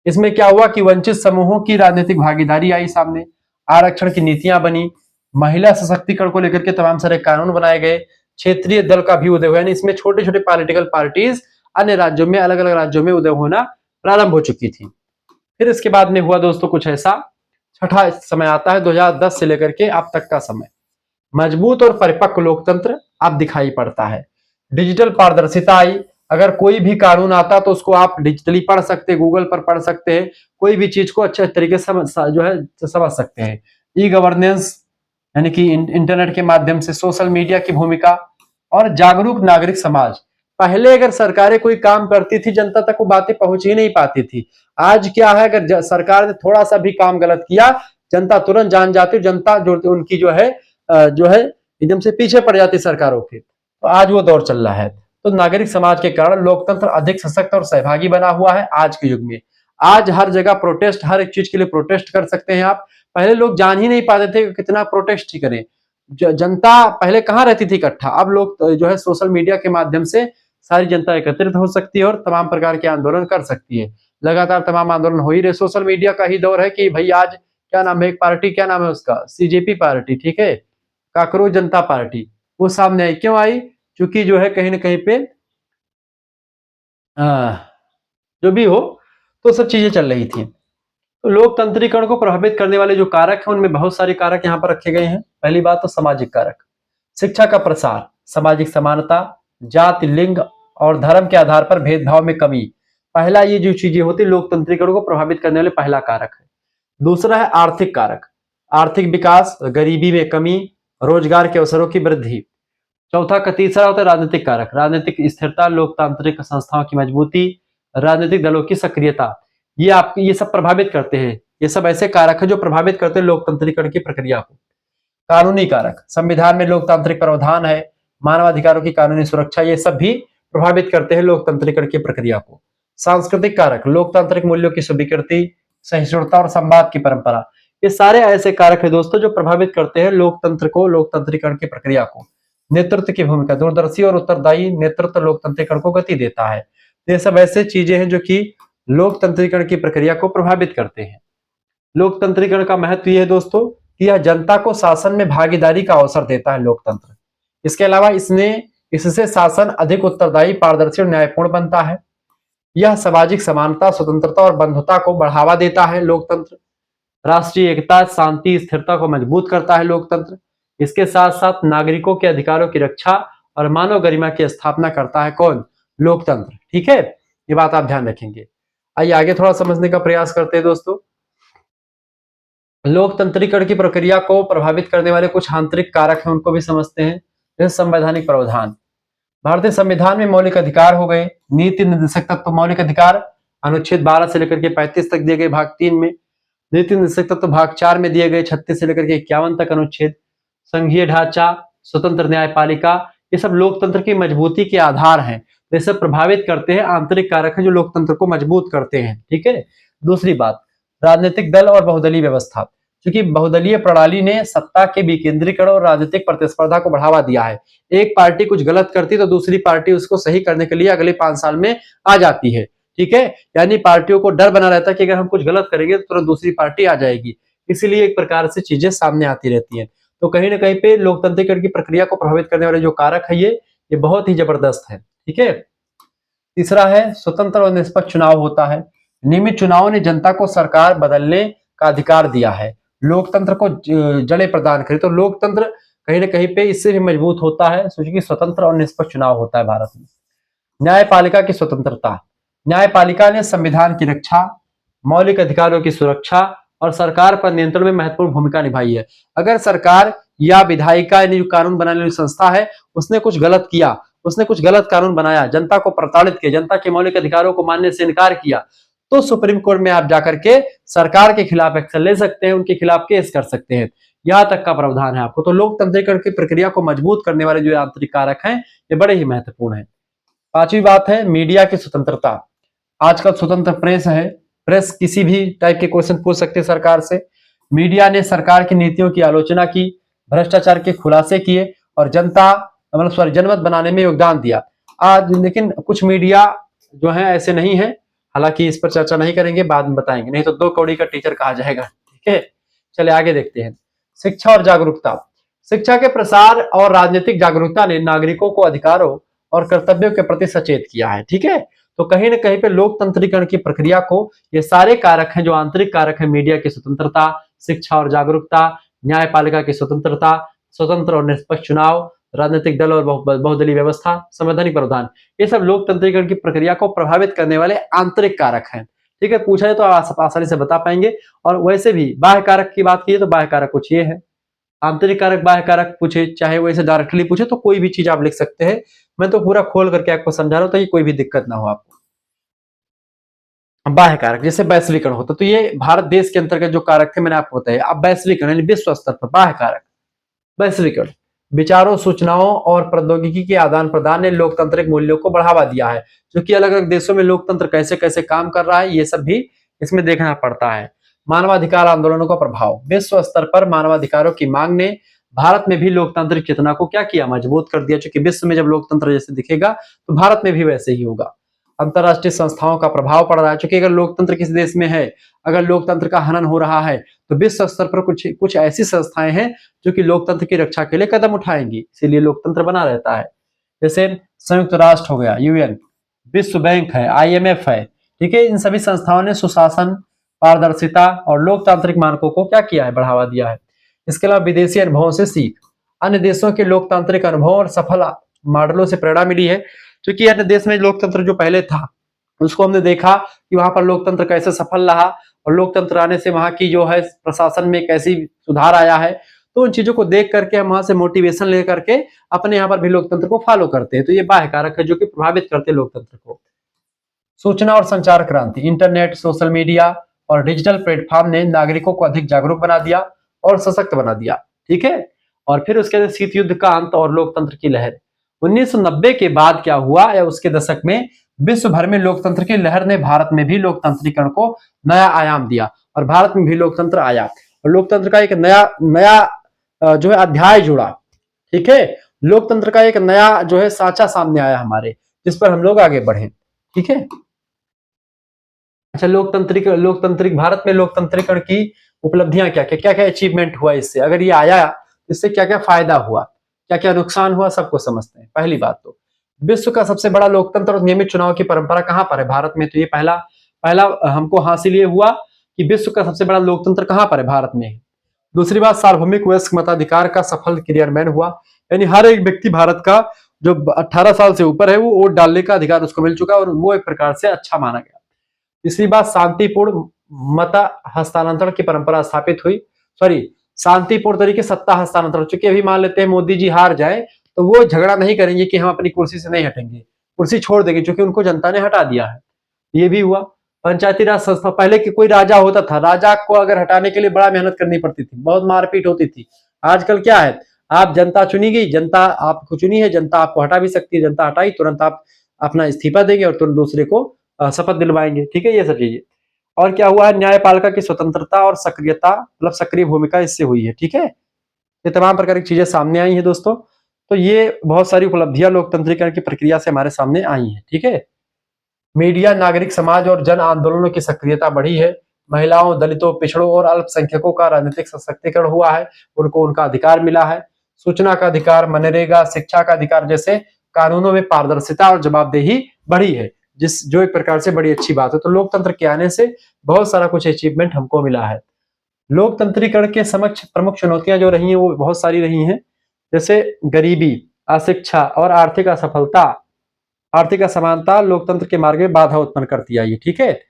[SPEAKER 1] इसमें क्या हुआ कि वंचित समूहों की राजनीतिक भागीदारी आई सामने, आरक्षण की नीतियां बनी, महिला सशक्तिकरण को लेकर के तमाम सारे कानून बनाए गए, क्षेत्रीय दल का भी उदय हुआ, यानी इसमें छोटे छोटे पॉलिटिकल पार्टीज अन्य राज्यों में, अलग अलग राज्यों में उदय होना प्रारंभ हो चुकी थी। फिर इसके बाद में हुआ दोस्तों कुछ ऐसा, छठा समय आता है 2010 से लेकर के अब तक का समय। मजबूत और परिपक्व लोकतंत्र अब दिखाई पड़ता है, डिजिटल पारदर्शिता आई। अगर कोई भी कानून आता तो उसको आप डिजिटली पढ़ सकते, गूगल पर पढ़ सकते हैं, कोई भी चीज को अच्छे तरीके से समझ सकते हैं। ई गवर्नेंस यानी कि इंटरनेट के माध्यम से, सोशल मीडिया की भूमिका और जागरूक नागरिक समाज। पहले अगर सरकारें कोई काम करती थी जनता तक वो बातें पहुंच ही नहीं पाती थी। आज क्या है, अगर सरकार ने थोड़ा सा भी काम गलत किया जनता तुरंत जान जाती, जनता जो उनकी जो है एकदम से पीछे पड़ जाती सरकारों के। तो आज वो दौर चल रहा है। तो नागरिक समाज के कारण लोकतंत्र अधिक सशक्त और सहभागी बना हुआ है आज के युग में। आज हर जगह प्रोटेस्ट, हर एक चीज के लिए प्रोटेस्ट कर सकते हैं आप। पहले लोग जान ही नहीं पाते थे कि कितना प्रोटेस्ट ही करें। जनता पहले कहाँ रहती थी इकट्ठा, अब लोग जो है सोशल मीडिया के माध्यम से सारी जनता एकत्रित हो सकती है और तमाम प्रकार के आंदोलन कर सकती है। लगातार तमाम आंदोलन हो ही रहे। सोशल मीडिया का ही दौर है कि भाई आज क्या नाम है, एक पार्टी क्या नाम है उसका, सीजेपी पार्टी, ठीक है, काकरोच जनता पार्टी, वो सामने आई। क्यों आई? क्योंकि जो है कहीं ना कहीं पे जो भी हो तो सब चीजें चल रही थी। तो लोकतंत्रीकरण को प्रभावित करने वाले जो कारक हैं उनमें बहुत सारे कारक यहाँ पर रखे गए हैं। पहली बात तो सामाजिक कारक, शिक्षा का प्रसार, सामाजिक समानता, जाति, लिंग और धर्म के आधार पर भेदभाव में कमी। पहला ये जो चीजें होती लोकतंत्रीकरण को प्रभावित करने वाले पहला कारक है। दूसरा है आर्थिक कारक, आर्थिक विकास, गरीबी में कमी, रोजगार के अवसरों की वृद्धि। चौथा का तीसरा होता है राजनीतिक कारक, राजनीतिक स्थिरता, लोकतांत्रिक संस्थाओं की मजबूती, राजनीतिक दलों की सक्रियता। ये सब प्रभावित करते हैं। ये सब ऐसे कारक है जो प्रभावित करते हैं लोकतंत्रीकरण की प्रक्रिया को। कानूनी कारक, संविधान में लोकतांत्रिक प्रावधान है, मानवाधिकारों की कानूनी सुरक्षा, ये सब भी प्रभावित करते हैं लोकतंत्रीकरण की प्रक्रिया को। सांस्कृतिक कारक, लोकतांत्रिक मूल्यों की स्वीकृति, सहिष्णुता और संवाद की परंपरा। ये सारे ऐसे कारक है दोस्तों जो प्रभावित करते हैं लोकतंत्र को, लोकतंत्रीकरण की प्रक्रिया को। नेतृत्व की भूमिका, दूरदर्शी और उत्तरदायी नेतृत्व लोकतंत्रीकरण को गति देता है। ये सब ऐसे चीजें हैं जो कि लोकतंत्रीकरण की प्रक्रिया को प्रभावित करते हैं। लोकतंत्रीकरण का महत्व यह है दोस्तों कि यह जनता को शासन में भागीदारी का अवसर देता है लोकतंत्र। इसके अलावा इससे शासन अधिक उत्तरदायी, पारदर्शी और न्यायपूर्ण बनता है। यह सामाजिक समानता, स्वतंत्रता और बंधुता को बढ़ावा देता है लोकतंत्र। राष्ट्रीय एकता, शांति, स्थिरता को मजबूत करता है लोकतंत्र। इसके साथ साथ नागरिकों के अधिकारों की रक्षा और मानव गरिमा की स्थापना करता है कौन? लोकतंत्र। ठीक है, ये बात आप ध्यान रखेंगे। आइए आगे थोड़ा समझने का प्रयास करते हैं दोस्तों। लोकतंत्रीकरण की प्रक्रिया को प्रभावित करने वाले कुछ आंतरिक कारक हैं, उनको भी समझते हैं। जैसे संवैधानिक प्रावधान, भारतीय संविधान में मौलिक अधिकार हो गए, नीति निर्देशक तत्व, मौलिक अधिकार अनुच्छेद 12 से लेकर के 35 तक दिए गए भाग 3 में, नीति निर्देशक तत्व भाग 4 में दिए गए 36 से लेकर के 51 तक अनुच्छेद, संघीय ढांचा, स्वतंत्र न्यायपालिका, ये सब लोकतंत्र की मजबूती के आधार हैं। वे सब प्रभावित करते हैं, आंतरिक कारक है जो लोकतंत्र को मजबूत करते हैं। ठीक है। दूसरी बात, राजनीतिक दल और बहुदलीय व्यवस्था। क्योंकि बहुदलीय प्रणाली ने सत्ता के विकेंद्रीकरण और राजनीतिक प्रतिस्पर्धा को बढ़ावा दिया है। एक पार्टी कुछ गलत करती तो दूसरी पार्टी उसको सही करने के लिए अगले 5 साल में आ जाती है। ठीक है। यानी पार्टियों को डर बना रहता है कि अगर हम कुछ गलत करेंगे तो तुरंत दूसरी पार्टी आ जाएगी, इसीलिए एक प्रकार से चीजें सामने आती रहती हैं। तो कहीं ना कहीं पे लोकतंत्रीकरण की प्रक्रिया को प्रभावित करने वाले जो कारक है ये बहुत ही जबरदस्त है। ठीक है। तीसरा है स्वतंत्र और निष्पक्ष चुनाव होता है। नियमित चुनावों ने जनता को सरकार बदलने का अधिकार दिया है, लोकतंत्र को जड़ें प्रदान करी। तो लोकतंत्र कहीं ना कहीं पे इससे भी मजबूत होता है क्योंकि स्वतंत्र और निष्पक्ष चुनाव होता है भारत में। न्यायपालिका की स्वतंत्रता। न्यायपालिका ने संविधान की रक्षा, मौलिक अधिकारों की सुरक्षा और सरकार पर नियंत्रण में महत्वपूर्ण भूमिका निभाई है। अगर सरकार या विधायिका यानी जो कानून बनाने वाली संस्था है उसने कुछ गलत किया, उसने कुछ गलत कानून बनाया, जनता को प्रताड़ित किया, जनता के मौलिक अधिकारों को मानने से इनकार किया, तो सुप्रीम कोर्ट में आप जाकर के सरकार के खिलाफ एक्शन ले सकते हैं, उनके खिलाफ केस कर सकते हैं। यहां तक का प्रावधान है आपको। तो लोकतंत्रीकरण की प्रक्रिया को मजबूत करने वाले जो आंतरिक कारक हैं ये बड़े ही महत्वपूर्ण है। पांचवी बात है मीडिया की स्वतंत्रता। आजकल स्वतंत्र प्रेस है, प्रेस किसी भी टाइप के क्वेश्चन पूछ सकते हैं सरकार से। मीडिया ने सरकार की नीतियों की आलोचना की, भ्रष्टाचार के खुलासे किए और जनमत बनाने में योगदान दिया। आज लेकिन कुछ मीडिया जो है ऐसे नहीं है, हालांकि इस पर चर्चा नहीं करेंगे, बाद में बताएंगे, नहीं तो 2 कौड़ी का टीचर कहा जाएगा। ठीक है। चलिए आगे देखते हैं। शिक्षा और जागरूकता। शिक्षा के प्रसार और राजनीतिक जागरूकता ने नागरिकों को अधिकारों और कर्तव्यों के प्रति सचेत किया है। ठीक है। तो कहीं ना कहीं पे लोकतंत्रीकरण की प्रक्रिया को ये सारे कारक हैं जो आंतरिक कारक है, मीडिया की स्वतंत्रता, शिक्षा और जागरूकता, न्यायपालिका की स्वतंत्रता, स्वतंत्र और निष्पक्ष चुनाव, राजनीतिक दल और बहुदलीय व्यवस्था, संवैधानिक प्रावधान, ये सब लोकतंत्रीकरण की प्रक्रिया को प्रभावित करने वाले आंतरिक कारक हैं। ठीक है। पूछा जाए तो आसानी से बता पाएंगे। और वैसे भी बाह्य कारक की बात की तो बाह्य कारक कुछ ये है, आंतरिक कारक बाह्य कारक पूछे चाहे वैसे डायरेक्टली पूछे तो कोई भी चीज आप लिख सकते हैं। मैं तो पूरा खोल करके आपको समझा रहा हूं ताकि कोई भी दिक्कत ना हो आपको। बाह्य कारक जैसे वैश्वीकरण होता, तो ये भारत देश के अंतर्गत जो कारक थे मैंने आपको बताया। अब वैश्वीकरण यानी विश्व स्तर पर बाह्य कारक। वैश्वीकरण विचारों, सूचनाओं और प्रौद्योगिकी के आदान प्रदान ने लोकतांत्रिक मूल्यों को बढ़ावा दिया है। क्योंकि अलग अलग देशों में लोकतंत्र कैसे कैसे काम कर रहा है ये सब भी इसमें देखना पड़ता है। मानवाधिकार आंदोलनों का प्रभाव। विश्व स्तर पर मानवाधिकारों की मांग ने भारत में भी लोकतांत्रिक चेतना को क्या किया, मजबूत कर दिया। क्योंकि विश्व में जब लोकतंत्र जैसे दिखेगा तो भारत में भी वैसे ही होगा। अंतरराष्ट्रीय संस्थाओं का प्रभाव पड़ रहा है, क्योंकि अगर लोकतंत्र किसी देश में है, अगर लोकतंत्र का हनन हो रहा है तो विश्व स्तर पर कुछ ऐसी संस्थाएं हैं जो कि लोकतंत्र की रक्षा के लिए कदम उठाएंगी, इसीलिए लोकतंत्र बना रहता है। जैसे संयुक्त राष्ट्र हो गया, यूएन, विश्व बैंक है, आईएमएफ है। ठीक है। इन सभी संस्थाओं ने सुशासन, पारदर्शिता और लोकतांत्रिक मानकों को क्या किया है, बढ़ावा दिया है। इसके अलावा विदेशी अनुभवों से सीख, अन्य देशों के लोकतांत्रिक अनुभवों और सफल मॉडलों से प्रेरणा मिली है। क्योंकि अन्य देश में लोकतंत्र जो पहले था उसको हमने देखा कि वहां पर लोकतंत्र कैसे सफल रहा और लोकतंत्र आने से वहां की जो है प्रशासन में कैसी सुधार आया है। तो उन चीजों को देख करके हम वहां से मोटिवेशन लेकर के अपने यहाँ पर भी लोकतंत्र को फॉलो करते हैं। तो ये बाह्य कारक है जो कि प्रभावित करते हैं लोकतंत्र को। सूचना और संचार क्रांति। इंटरनेट, सोशल मीडिया और डिजिटल प्लेटफॉर्म ने नागरिकों को अधिक जागरूक बना दिया और सशक्त बना दिया। ठीक है। और फिर उसके बाद शीत युद्ध का अंत और लोकतंत्र की लहर। 1990 के बाद क्या हुआ या उसके दशक में विश्व भर में लोकतंत्र की लहर ने भारत में भी लोकतांत्रिकरण को नया आयाम दिया और भारत में भी लोकतंत्र आया और लोकतंत्र का एक नया जो है अध्याय जुड़ा। ठीक है। लोकतंत्र का एक नया जो है साँचा सामने आया हमारे, जिस पर हम लोग आगे बढ़े। ठीक है। अच्छा, लोकतांत्रिक भारत में लोकतंत्रीकरण की उपलब्धियां क्या क्या क्या अचीवमेंट हुआ इससे, अगर ये आया इससे क्या क्या फायदा हुआ, क्या क्या नुकसान हुआ, सबको समझते हैं। पहली बात तो विश्व का सबसे बड़ा लोकतंत्र और नियमित चुनाव की परंपरा कहां पर है, भारत में। तो ये पहला हमको हासिल ये हुआ कि विश्व का सबसे बड़ा लोकतंत्र कहां पर है, भारत में। दूसरी बात, सार्वभौमिक वयस्क मताधिकार का सफल क्रियान्वयन हुआ, यानी हर एक व्यक्ति भारत का जो 18 साल से ऊपर है वो वोट डालने का अधिकार उसको मिल चुका और वो एक प्रकार से अच्छा माना गया। तीसरी बात, शांतिपूर्ण मत हस्तांतरण की परंपरा स्थापित हुई, शांतिपूर्ण तरीके सत्ता हस्तांतरण। चूंकि अभी मान लेते हैं मोदी जी हार जाए तो वो झगड़ा नहीं करेंगे कि हम अपनी कुर्सी से नहीं हटेंगे, कुर्सी छोड़ देंगे, क्योंकि उनको जनता ने हटा दिया है। ये भी हुआ। पंचायती राज संस्था, पहले कि कोई राजा होता था, राजा को अगर हटाने के लिए बड़ा मेहनत करनी पड़ती थी, बहुत मारपीट होती थी। आजकल क्या है, आप जनता चुनी गई, जनता आपको चुनी है, जनता आपको हटा भी सकती है, जनता हटाई तुरंत आप अपना इस्तीफा देंगे और तुरंत दूसरे को शपथ दिलवाएंगे। ठीक है, ये सब चीजें। और क्या हुआ है, न्यायपालिका की स्वतंत्रता और सक्रियता, मतलब सक्रिय भूमिका इससे हुई है। ठीक है, ये तमाम प्रकार की चीजें सामने आई हैं दोस्तों। तो ये बहुत सारी उपलब्धियां लोकतंत्रीकरण की प्रक्रिया से हमारे सामने आई हैं। ठीक है, मीडिया, नागरिक समाज और जन आंदोलनों की सक्रियता बढ़ी है। महिलाओं, दलितों, पिछड़ों और अल्पसंख्यकों का राजनीतिक सशक्तिकरण हुआ है, उनको उनका अधिकार मिला है। सूचना का अधिकार, मनरेगा, शिक्षा का अधिकार जैसे कानूनों में पारदर्शिता और जवाबदेही बढ़ी है, जो एक प्रकार से बड़ी अच्छी बात है। तो लोकतंत्र के आने से बहुत सारा कुछ अचीवमेंट हमको मिला है। लोकतंत्रीकरण के समक्ष प्रमुख चुनौतियां जो रही हैं वो बहुत सारी रही हैं, जैसे गरीबी, अशिक्षा और आर्थिक असफलता, आर्थिक असमानता लोकतंत्र के मार्ग में बाधा उत्पन्न करती आई। ठीक है,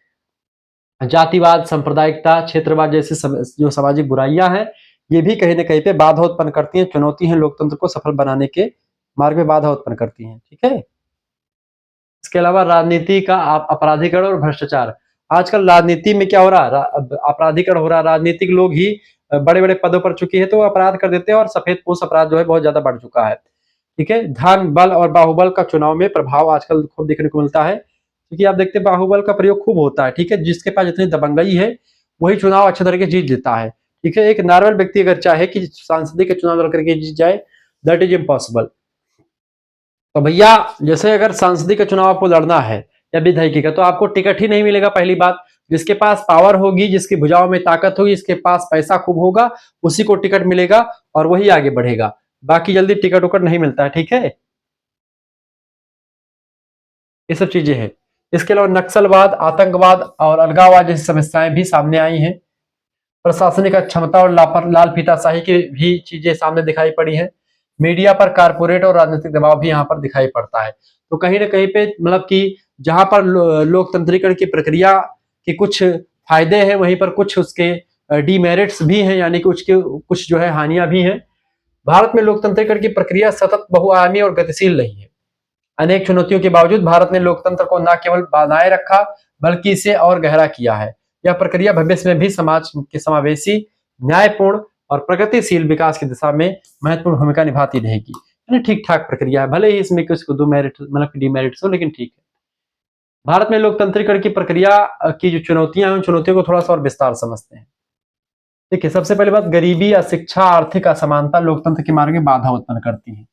[SPEAKER 1] जातिवाद, सांप्रदायिकता, क्षेत्रवाद जैसे जो सामाजिक बुराइयां हैं, ये भी कहीं ना कहीं पे बाधा उत्पन्न करती हैं, चुनौती है, लोकतंत्र को सफल बनाने के मार्ग में बाधा उत्पन्न करती हैं। ठीक है, इसके अलावा राजनीति का अपराधीकरण और भ्रष्टाचार। आजकल राजनीति में क्या हो रहा है, अपराधीकरण हो रहा है। राजनीतिक लोग ही बड़े बड़े पदों पर चुके हैं तो अपराध कर देते हैं, और सफेदपोश अपराध जो है बहुत ज्यादा बढ़ चुका है। ठीक है, धन, बल और बाहुबल का चुनाव में प्रभाव आजकल खूब देखने को मिलता है, क्योंकि आप देखते हैं बाहुबल का प्रयोग खूब होता है। ठीक है, जिसके पास जितनी दबंगई है वही चुनाव अच्छे तरीके से जीत लेता है। ठीक है, एक नॉर्मल व्यक्ति अगर चाहे कि सांसद के चुनाव लड़ करके जीत जाए, दैट इज इम्पॉसिबल। तो भैया जैसे अगर सांसदीय का चुनाव आपको लड़ना है या विधायकी का, तो आपको टिकट ही नहीं मिलेगा। पहली बात, जिसके पास पावर होगी, जिसकी भुजाओं में ताकत होगी, जिसके पास पैसा खूब होगा, उसी को टिकट मिलेगा और वही आगे बढ़ेगा। बाकी जल्दी टिकट उकट नहीं मिलता है। ठीक है, ये सब चीजें हैं। इसके अलावा नक्सलवाद, आतंकवाद और अलगाववाद जैसी समस्याएं भी सामने आई हैं। प्रशासनिक अक्षमता और लाल फीताशाही की भी चीजें सामने दिखाई पड़ी हैं। मीडिया पर कारपोरेट और राजनीतिक दबाव भी यहाँ पर दिखाई पड़ता है। तो कहीं ना कहीं पे मतलब कि जहां पर लोकतंत्रीकरण की प्रक्रिया के कुछ फायदे हैं, वहीं पर कुछ उसके डीमेरिट्स भी हैं, यानी कि उसके कुछ जो है हानियां भी हैं। भारत में लोकतंत्रीकरण की प्रक्रिया सतत बहुआयामी और गतिशील रही है। अनेक चुनौतियों के बावजूद भारत ने लोकतंत्र को न केवल बनाए रखा, बल्कि इसे और गहरा किया है। यह प्रक्रिया भविष्य में भी समाज के समावेशी, न्यायपूर्ण और प्रगतिशील विकास की दिशा में महत्वपूर्ण भूमिका निभाती रहेगी। यानी ठीक ठाक प्रक्रिया है, भले ही इसमें कुछ दो मेरिट मतलब डिमेरिट्स हो, लेकिन ठीक है। भारत में लोकतंत्रीकरण की प्रक्रिया की जो चुनौतियां हैं, उन चुनौतियों को थोड़ा सा और विस्तार समझते हैं। देखिए, सबसे पहली बात, गरीबी, अशिक्षा, आर्थिक असमानता लोकतंत्र के मार्ग में बाधा उत्पन्न करती है।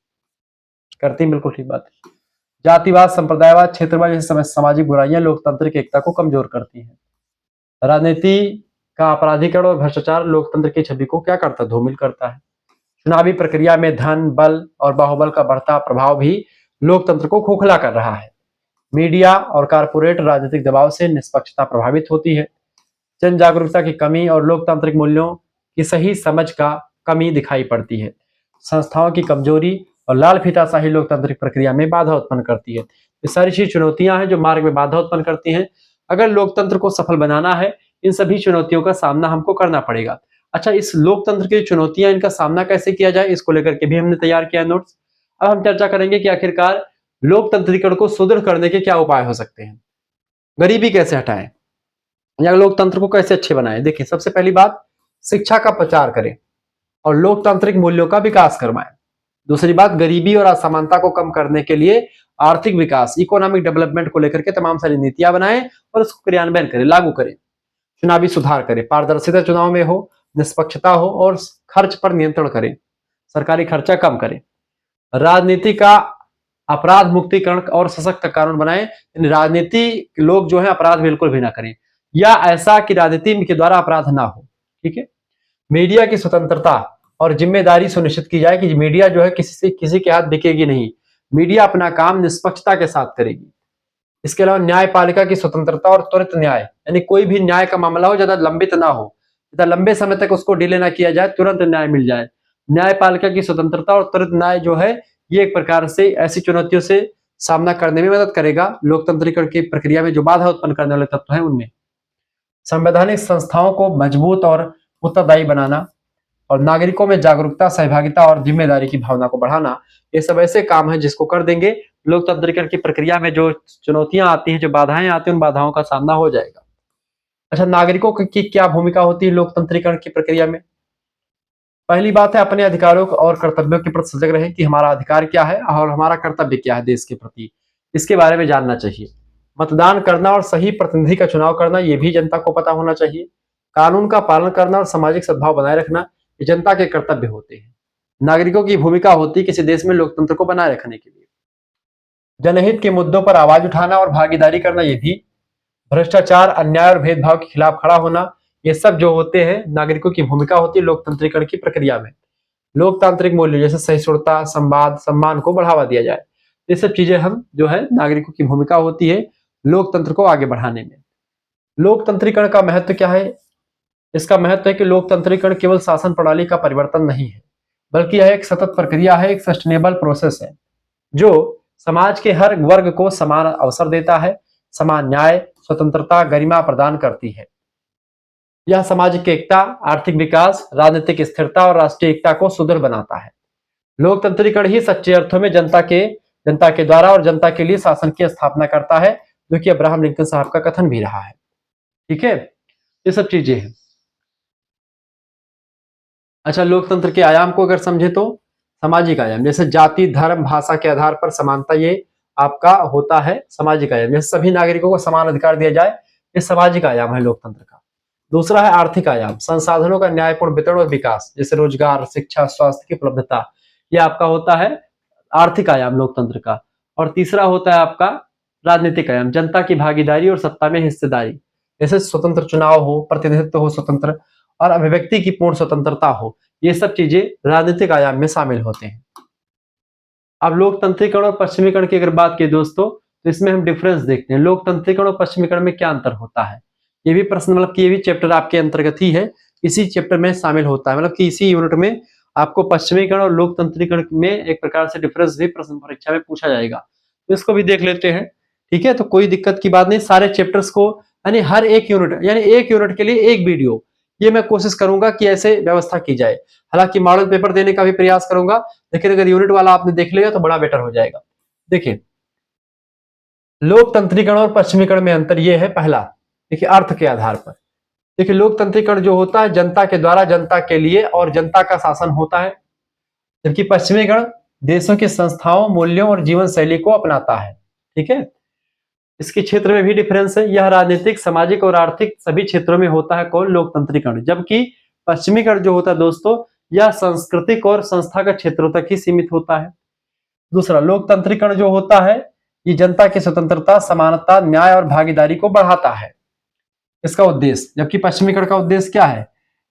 [SPEAKER 1] बिल्कुल ठीक बात है। जातिवाद, संप्रदायवाद, क्षेत्रवाद जैसी सामाजिक बुराइयां लोकतांत्रिक एकता को कमजोर करती हैं। राजनीति का अपराधीकरण और भ्रष्टाचार लोकतंत्र की छवि को क्या करता है, धूमिल करता है। चुनावी प्रक्रिया में धन, बल और बाहुबल का बढ़ता प्रभाव भी लोकतंत्र को खोखला कर रहा है। मीडिया और कारपोरेट राजनीतिक दबाव से निष्पक्षता प्रभावित होती है। जन जागरूकता की कमी और लोकतांत्रिक मूल्यों की सही समझ का कमी दिखाई पड़ती है। संस्थाओं की कमजोरी और लाल फीताशाही लोकतांत्रिक प्रक्रिया में बाधा उत्पन्न करती है। ये सारी चीज चुनौतियां हैं जो मार्ग में बाधा उत्पन्न करती हैं। अगर लोकतंत्र को सफल बनाना है, इन सभी चुनौतियों का सामना हमको करना पड़ेगा। अच्छा, इस लोकतंत्र की चुनौतियां, इनका सामना कैसे किया जाए, इसको लेकर के भी हमने तैयार किया नोट्स। अब हम चर्चा करेंगे कि आखिरकार लोकतंत्रीकरण को सुदृढ़ करने के क्या उपाय हो सकते हैं। गरीबी कैसे हटाएं या लोकतंत्र को कैसे अच्छे बनाएं। देखिए, सबसे पहली बात, शिक्षा का प्रचार करें और लोकतांत्रिक मूल्यों का विकास करवाएं। दूसरी बात, गरीबी और असमानता को कम करने के लिए आर्थिक विकास, इकोनॉमिक डेवलपमेंट को लेकर के तमाम सारी नीतियां बनाएं और उसको क्रियान्वयन करें, लागू करें। चुनावी सुधार करें, पारदर्शिता चुनाव में हो, निष्पक्षता हो और खर्च पर नियंत्रण करें, सरकारी खर्चा कम करें। राजनीति का अपराध मुक्तिकरण और सशक्त कानून बनाएं। राजनीति लोग जो है अपराध बिल्कुल भी ना करें, या ऐसा कि राजनीति के द्वारा अपराध ना हो। ठीक है, मीडिया की स्वतंत्रता और जिम्मेदारी सुनिश्चित की जाए कि मीडिया जो है किसी के हाथ बिकेगी नहीं। मीडिया अपना काम निष्पक्षता के साथ करेगी। इसके अलावा न्यायपालिका की स्वतंत्रता और त्वरित न्याय, यानी कोई भी न्याय का मामला हो ज्यादा लंबित ना हो, ज्यादा लंबे समय तक उसको डिले ना किया जाए, तुरंत न्याय मिल जाए। न्यायपालिका की स्वतंत्रता और त्वरित न्याय जो है, ये एक प्रकार से ऐसी चुनौतियों से सामना करने में मदद करेगा। लोकतंत्रीकरण की प्रक्रिया में जो बाधा उत्पन्न करने वाले तत्व है उनमें संवैधानिक संस्थाओं को मजबूत और उत्तरदायी बनाना और नागरिकों में जागरूकता, सहभागिता और जिम्मेदारी की भावना को बढ़ाना, ये सब ऐसे काम है जिसको कर देंगे, लोकतंत्रीकरण की प्रक्रिया में जो चुनौतियां आती हैं, जो बाधाएं आती हैं, उन बाधाओं का सामना हो जाएगा। अच्छा, नागरिकों की क्या भूमिका होती है लोकतंत्रीकरण की प्रक्रिया में। पहली बात है, अपने अधिकारों और कर्तव्यों के प्रति सजग रहें कि हमारा अधिकार क्या है और हमारा कर्तव्य क्या है देश के प्रति। इसके बारे में जानना चाहिए। मतदान करना और सही प्रतिनिधि का चुनाव करना ये भी जनता को पता होना चाहिए। कानून का पालन करना और सामाजिक सद्भाव बनाए रखना ये जनता के कर्तव्य होते हैं। नागरिकों की भूमिका होती है किसी देश में लोकतंत्र को बनाए रखने के लिए। जनहित के मुद्दों पर आवाज उठाना और भागीदारी करना ये भी। भ्रष्टाचार, अन्याय और भेदभाव के खिलाफ खड़ा होना ये सब जो होते हैं नागरिकों की भूमिका होती है लोकतंत्रीकरण की प्रक्रिया में। लोकतांत्रिक मूल्य जैसे सहिष्णुता, संवाद, सम्मान को बढ़ावा दिया जाए, ये सब चीजें हम जो है नागरिकों की भूमिका होती है लोकतंत्र को आगे बढ़ाने में। लोकतंत्रीकरण का महत्व क्या है? इसका महत्व है कि लोकतंत्रीकरण केवल शासन प्रणाली का परिवर्तन नहीं है, बल्कि यह एक सतत प्रक्रिया है, एक सस्टेनेबल प्रोसेस है जो समाज के हर वर्ग को समान अवसर देता है, समान न्याय, स्वतंत्रता, गरिमा प्रदान करती है। यह सामाजिक एकता, आर्थिक विकास, राजनीतिक स्थिरता और राष्ट्रीय एकता को सुदृढ़ बनाता है। लोकतंत्रीकरण ही सच्चे अर्थों में जनता के द्वारा और जनता के लिए शासन की स्थापना करता है, जो कि अब्राहम लिंकन साहब का कथन भी रहा है। ठीक है, ये सब चीजें हैं। अच्छा, लोकतंत्र के आयाम को अगर समझे तो सामाजिक आयाम जैसे जाति, धर्म, भाषा के आधार पर समानता, ये आपका होता है सामाजिक आयाम। जैसे सभी नागरिकों को समान अधिकार दिया जाए, ये सामाजिक आयाम है लोकतंत्र का। दूसरा है आर्थिक आयाम, संसाधनों का न्यायपूर्ण वितरण और विकास, जैसे रोजगार, शिक्षा, स्वास्थ्य की उपलब्धता, ये आपका होता है आर्थिक आयाम लोकतंत्र का। और तीसरा होता है आपका राजनीतिक आयाम, जनता की भागीदारी और सत्ता में हिस्सेदारी, जैसे स्वतंत्र चुनाव हो, प्रतिनिधित्व हो स्वतंत्र, और अभिव्यक्ति की पूर्ण स्वतंत्रता हो, ये सब चीजें राजनीतिक आयाम में शामिल होते हैं। अब लोकतंत्रीकरण और पश्चिमीकरण की अगर बात की दोस्तों, तो इसमें हम डिफरेंस देखते हैं, लोकतंत्रीकरण और पश्चिमीकरण में क्या अंतर होता है। ये भी प्रश्न, मतलब कि ये भी चैप्टर आपके अंतर्गत ही है, इसी चैप्टर में शामिल होता है, मतलब कि इसी यूनिट में आपको पश्चिमीकरण और लोकतंत्रीकरण में एक प्रकार से डिफरेंस भी प्रश्न परीक्षा में पूछा जाएगा, तो इसको भी देख लेते हैं। ठीक है, तो कोई दिक्कत की बात नहीं, सारे चैप्टर्स को यानी हर एक यूनिट, यानी एक यूनिट के लिए एक वीडियो, ये मैं कोशिश करूंगा कि ऐसे व्यवस्था की जाए। हालांकि मॉडल पेपर देने का भी प्रयास करूंगा, लेकिन अगर यूनिट वाला आपने देख लिया तो बड़ा बेटर हो जाएगा। देखिए, लोकतंत्रीकरण और पश्चिमीकरण में अंतर यह है, पहला देखिए अर्थ के आधार पर। देखिए, लोकतंत्रीकरण जो होता है जनता के द्वारा, जनता के लिए और जनता का शासन होता है, जबकि पश्चिमीकरण देशों की संस्थाओं, मूल्यों और जीवन शैली को अपनाता है। ठीक है, इसके क्षेत्र में भी डिफरेंस है, यह राजनीतिक, सामाजिक और आर्थिक सभी क्षेत्रों में होता है कौन? लोकतंत्रीकरण। जबकि पश्चिमीकरण जो होता है दोस्तों, यह सांस्कृतिक और संस्थागत क्षेत्रों तक ही सीमित होता है। दूसरा, लोकतंत्रीकरण जो होता है ये जनता की स्वतंत्रता, समानता, न्याय और भागीदारी को बढ़ाता है, इसका उद्देश्य। जबकि पश्चिमीकरण का उद्देश्य क्या है?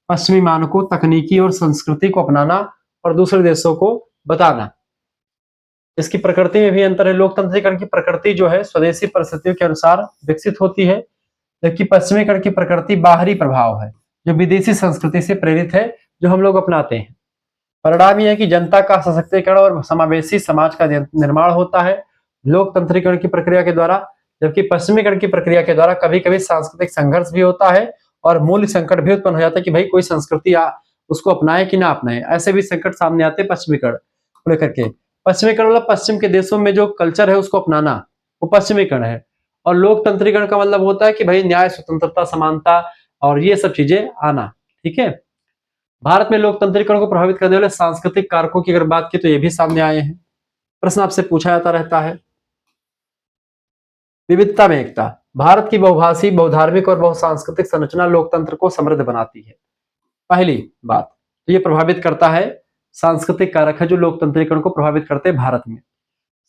[SPEAKER 1] पश्चिमी मानकों, तकनीकी और संस्कृति को अपनाना और दूसरे देशों को बताना। इसकी प्रकृति में भी अंतर है, लोकतंत्रीकरण की प्रकृति जो है स्वदेशी परिस्थितियों के अनुसार विकसित होती है, जबकि पश्चिमीकरण की प्रकृति बाहरी प्रभाव है, जो विदेशी संस्कृति से प्रेरित है, जो हम लोग अपनाते हैं। परिणाम यह है कि जनता का सशक्तिकरण और समावेशी समाज का निर्माण होता है लोकतंत्रीकरण की प्रक्रिया के द्वारा, जबकि पश्चिमीकरण की प्रक्रिया के द्वारा कभी कभी सांस्कृतिक संघर्ष भी होता है और मूल्य संकट भी उत्पन्न हो जाता है कि भाई कोई संस्कृति उसको अपनाए कि ना अपनाए, ऐसे भी संकट सामने आते हैं पश्चिमीकरण को लेकर के। पश्चिमीकरण मतलब पश्चिम के देशों में जो कल्चर है उसको अपनाना, वो पश्चिमीकरण है। और लोकतंत्रीकरण का मतलब होता है कि भाई न्याय, स्वतंत्रता, समानता और ये सब चीजें आना। ठीक है, भारत में लोकतंत्रीकरण को प्रभावित करने वाले सांस्कृतिक कारकों की अगर बात की तो ये भी सामने आए हैं, प्रश्न आपसे पूछा जाता रहता है। विविधता में एकता, भारत की बहुभाषी, बहुधार्मिक और बहुसांस्कृतिक संरचना लोकतंत्र को समृद्ध बनाती है। पहली बात तो ये प्रभावित करता है, सांस्कृतिक कारक है जो लोकतंत्रीकरण को प्रभावित करते हैं भारत में।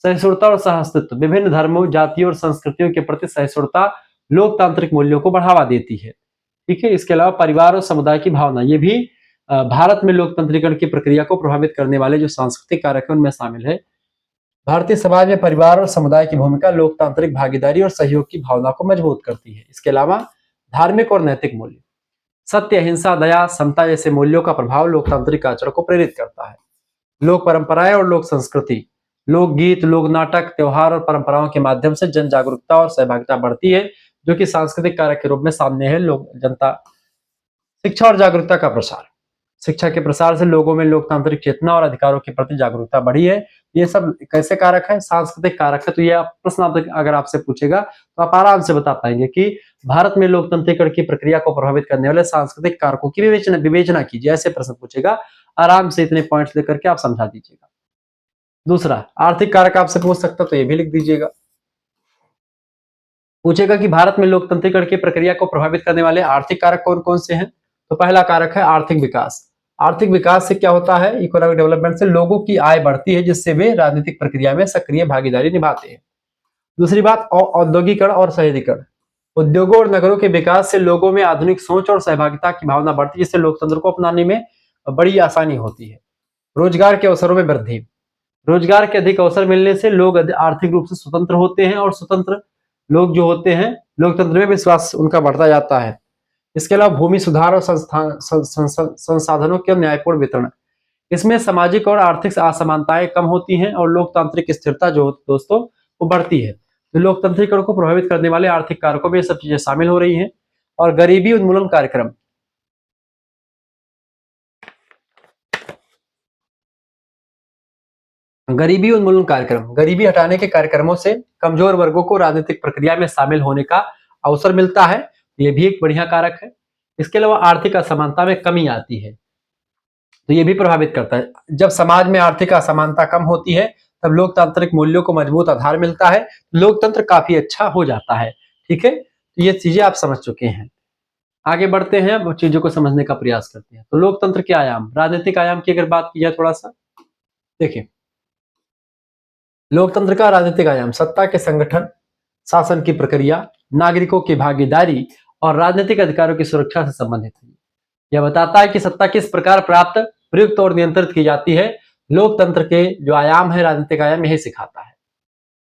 [SPEAKER 1] सहिष्णुता और सहअस्तित्व, विभिन्न धर्मों, जातियों और संस्कृतियों के प्रति सहिष्णुता लोकतांत्रिक मूल्यों को बढ़ावा देती है। ठीक है, इसके अलावा परिवार और समुदाय की भावना, ये भी भारत में लोकतंत्रीकरण की प्रक्रिया को प्रभावित करने वाले जो सांस्कृतिक कारक है उनमें शामिल है। भारतीय समाज में परिवार और समुदाय की भूमिका लोकतांत्रिक भागीदारी और सहयोग की भावना को मजबूत करती है। इसके अलावा धार्मिक और नैतिक मूल्य, सत्य, अहिंसा, दया, समता जैसे मूल्यों का प्रभाव लोकतांत्रिक आचरण को प्रेरित करता है। लोक परंपराएं और लोक संस्कृति, लोकगीत, लोक नाटक, त्योहार और परंपराओं के माध्यम से जन जागरूकता और सहभागिता बढ़ती है, जो कि सांस्कृतिक कारक के रूप में सामने है। लोक जनता, शिक्षा और जागरूकता का प्रसार, शिक्षा के प्रसार से लोगों में लोकतांत्रिक चेतना और अधिकारों के प्रति जागरूकता बढ़ी है। ये सब कैसे कारक है? सांस्कृतिक कारक है। तो ये प्रश्न अगर आपसे पूछेगा तो आप आराम से बता पाएंगे कि भारत में लोकतंत्रीकरण की प्रक्रिया को प्रभावित करने वाले सांस्कृतिक कारकों की विवेचना कीजिए, ऐसे प्रश्न पूछेगा। आराम से इतने पॉइंट्स लेकर के आप समझा दीजिएगा। दूसरा, आर्थिक कारक आपसे पूछ सकता तो ये भी लिख दीजिएगा। पूछेगा कि भारत में लोकतंत्रीकरण की प्रक्रिया को प्रभावित करने वाले आर्थिक कारक कौन कौन से हैं। तो पहला कारक है आर्थिक विकास। आर्थिक विकास से क्या होता है, इकोनॉमिक डेवलपमेंट से लोगों की आय बढ़ती है, जिससे वे राजनीतिक प्रक्रिया में सक्रिय भागीदारी निभाते हैं। दूसरी बात औद्योगिकरण और शहरीकरण। उद्योगों और नगरों के विकास से लोगों में आधुनिक सोच और सहभागिता की भावना बढ़ती है, जिससे लोकतंत्र को अपनाने में बड़ी आसानी होती है। रोजगार के अवसरों में वृद्धि। रोजगार के अधिक अवसर मिलने से लोग आर्थिक रूप से स्वतंत्र होते हैं और स्वतंत्र लोग जो होते हैं लोकतंत्र में विश्वास उनका बढ़ता जाता है। इसके अलावा भूमि सुधार और संसाधनों के न्यायपूर्ण वितरण। इसमें सामाजिक और आर्थिक असमानताएं कम होती हैं और लोकतांत्रिक स्थिरता जो दोस्तों वो बढ़ती है। तो लोकतंत्रीकरण को प्रभावित करने वाले आर्थिक कारकों में ये सब चीजें शामिल हो रही हैं। और गरीबी उन्मूलन कार्यक्रम। गरीबी उन्मूलन कार्यक्रम, गरीबी हटाने के कार्यक्रमों से कमजोर वर्गों को राजनीतिक प्रक्रिया में शामिल होने का अवसर मिलता है। ये भी एक बढ़िया कारक है। इसके अलावा आर्थिक असमानता में कमी आती है, तो ये भी प्रभावित करता है। जब समाज में आर्थिक असमानता कम होती है तब लोकतांत्रिक मूल्यों को मजबूत आधार मिलता है, लोकतंत्र काफी अच्छा हो जाता है। ठीक है, तो ये चीजें आप समझ चुके हैं। आगे बढ़ते हैं, अब चीजों को समझने का प्रयास करते हैं। तो लोकतंत्र के आयाम, राजनीतिक आयाम की अगर बात की जाए थोड़ा सा देखिए, लोकतंत्र का राजनीतिक आयाम सत्ता के संगठन, शासन की प्रक्रिया, नागरिकों की भागीदारी और राजनीतिक अधिकारों की सुरक्षा से संबंधित है। यह बताता है कि सत्ता किस प्रकार प्राप्त, प्रयुक्त और नियंत्रित की जाती है। लोकतंत्र के जो आयाम है, राजनीतिक आयाम, यही सिखाता है।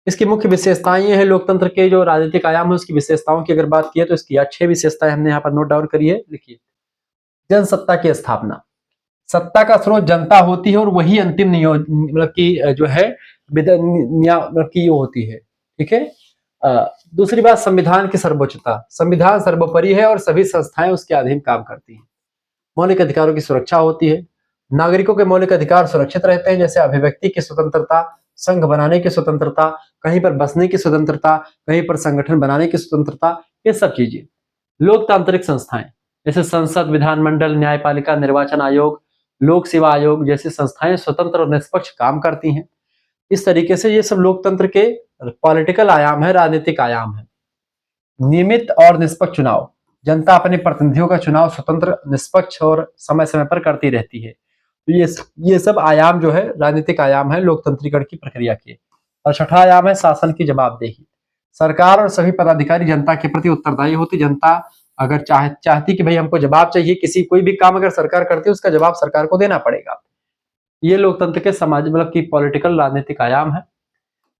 [SPEAKER 1] इसकी मुख्य विशेषताएं ये है, लोकतंत्र के जो राजनीतिक आयाम है उसकी विशेषताओं की अगर बात की है तो इसकी 6 विशेषताएं हमने यहाँ पर नोट डाउन करी है, लिखिए। जनसत्ता की स्थापना। सत्ता का स्रोत जनता होती है और वही अंतिम मतलब की जो है मतलब की होती है। ठीक है। दूसरी बात, संविधान की सर्वोच्चता। संविधान सर्वोपरि है और सभी संस्थाएं उसके अधीन काम करती हैं। मौलिक अधिकारों की सुरक्षा होती है। नागरिकों के मौलिक अधिकार सुरक्षित रहते हैं, जैसे अभिव्यक्ति की स्वतंत्रता, संघ बनाने की स्वतंत्रता, कहीं पर बसने की स्वतंत्रता, कहीं पर संगठन बनाने की स्वतंत्रता, ये सब चीजें। लोकतांत्रिक संस्थाएं जैसे संसद, विधानमंडल, न्यायपालिका, निर्वाचन आयोग, लोक सेवा आयोग जैसी संस्थाएं स्वतंत्र और निष्पक्ष काम करती हैं। इस तरीके से ये सब लोकतंत्र के पॉलिटिकल आयाम है, राजनीतिक आयाम है। नियमित और निष्पक्ष चुनाव। जनता अपने प्रतिनिधियों का चुनाव स्वतंत्र, निष्पक्ष और समय समय पर करती रहती है। तो ये सब आयाम जो है राजनीतिक आयाम है लोकतंत्रीकरण की प्रक्रिया के। और छठा आयाम है शासन की जवाबदेही। सरकार और सभी पदाधिकारी जनता के प्रति उत्तरदायी होती। जनता अगर चाहती कि भाई हमको जवाब चाहिए, किसी कोई भी काम अगर सरकार करती है उसका जवाब सरकार को देना पड़ेगा। ये लोकतंत्र के समाज मतलब की पॉलिटिकल राजनीतिक आयाम है।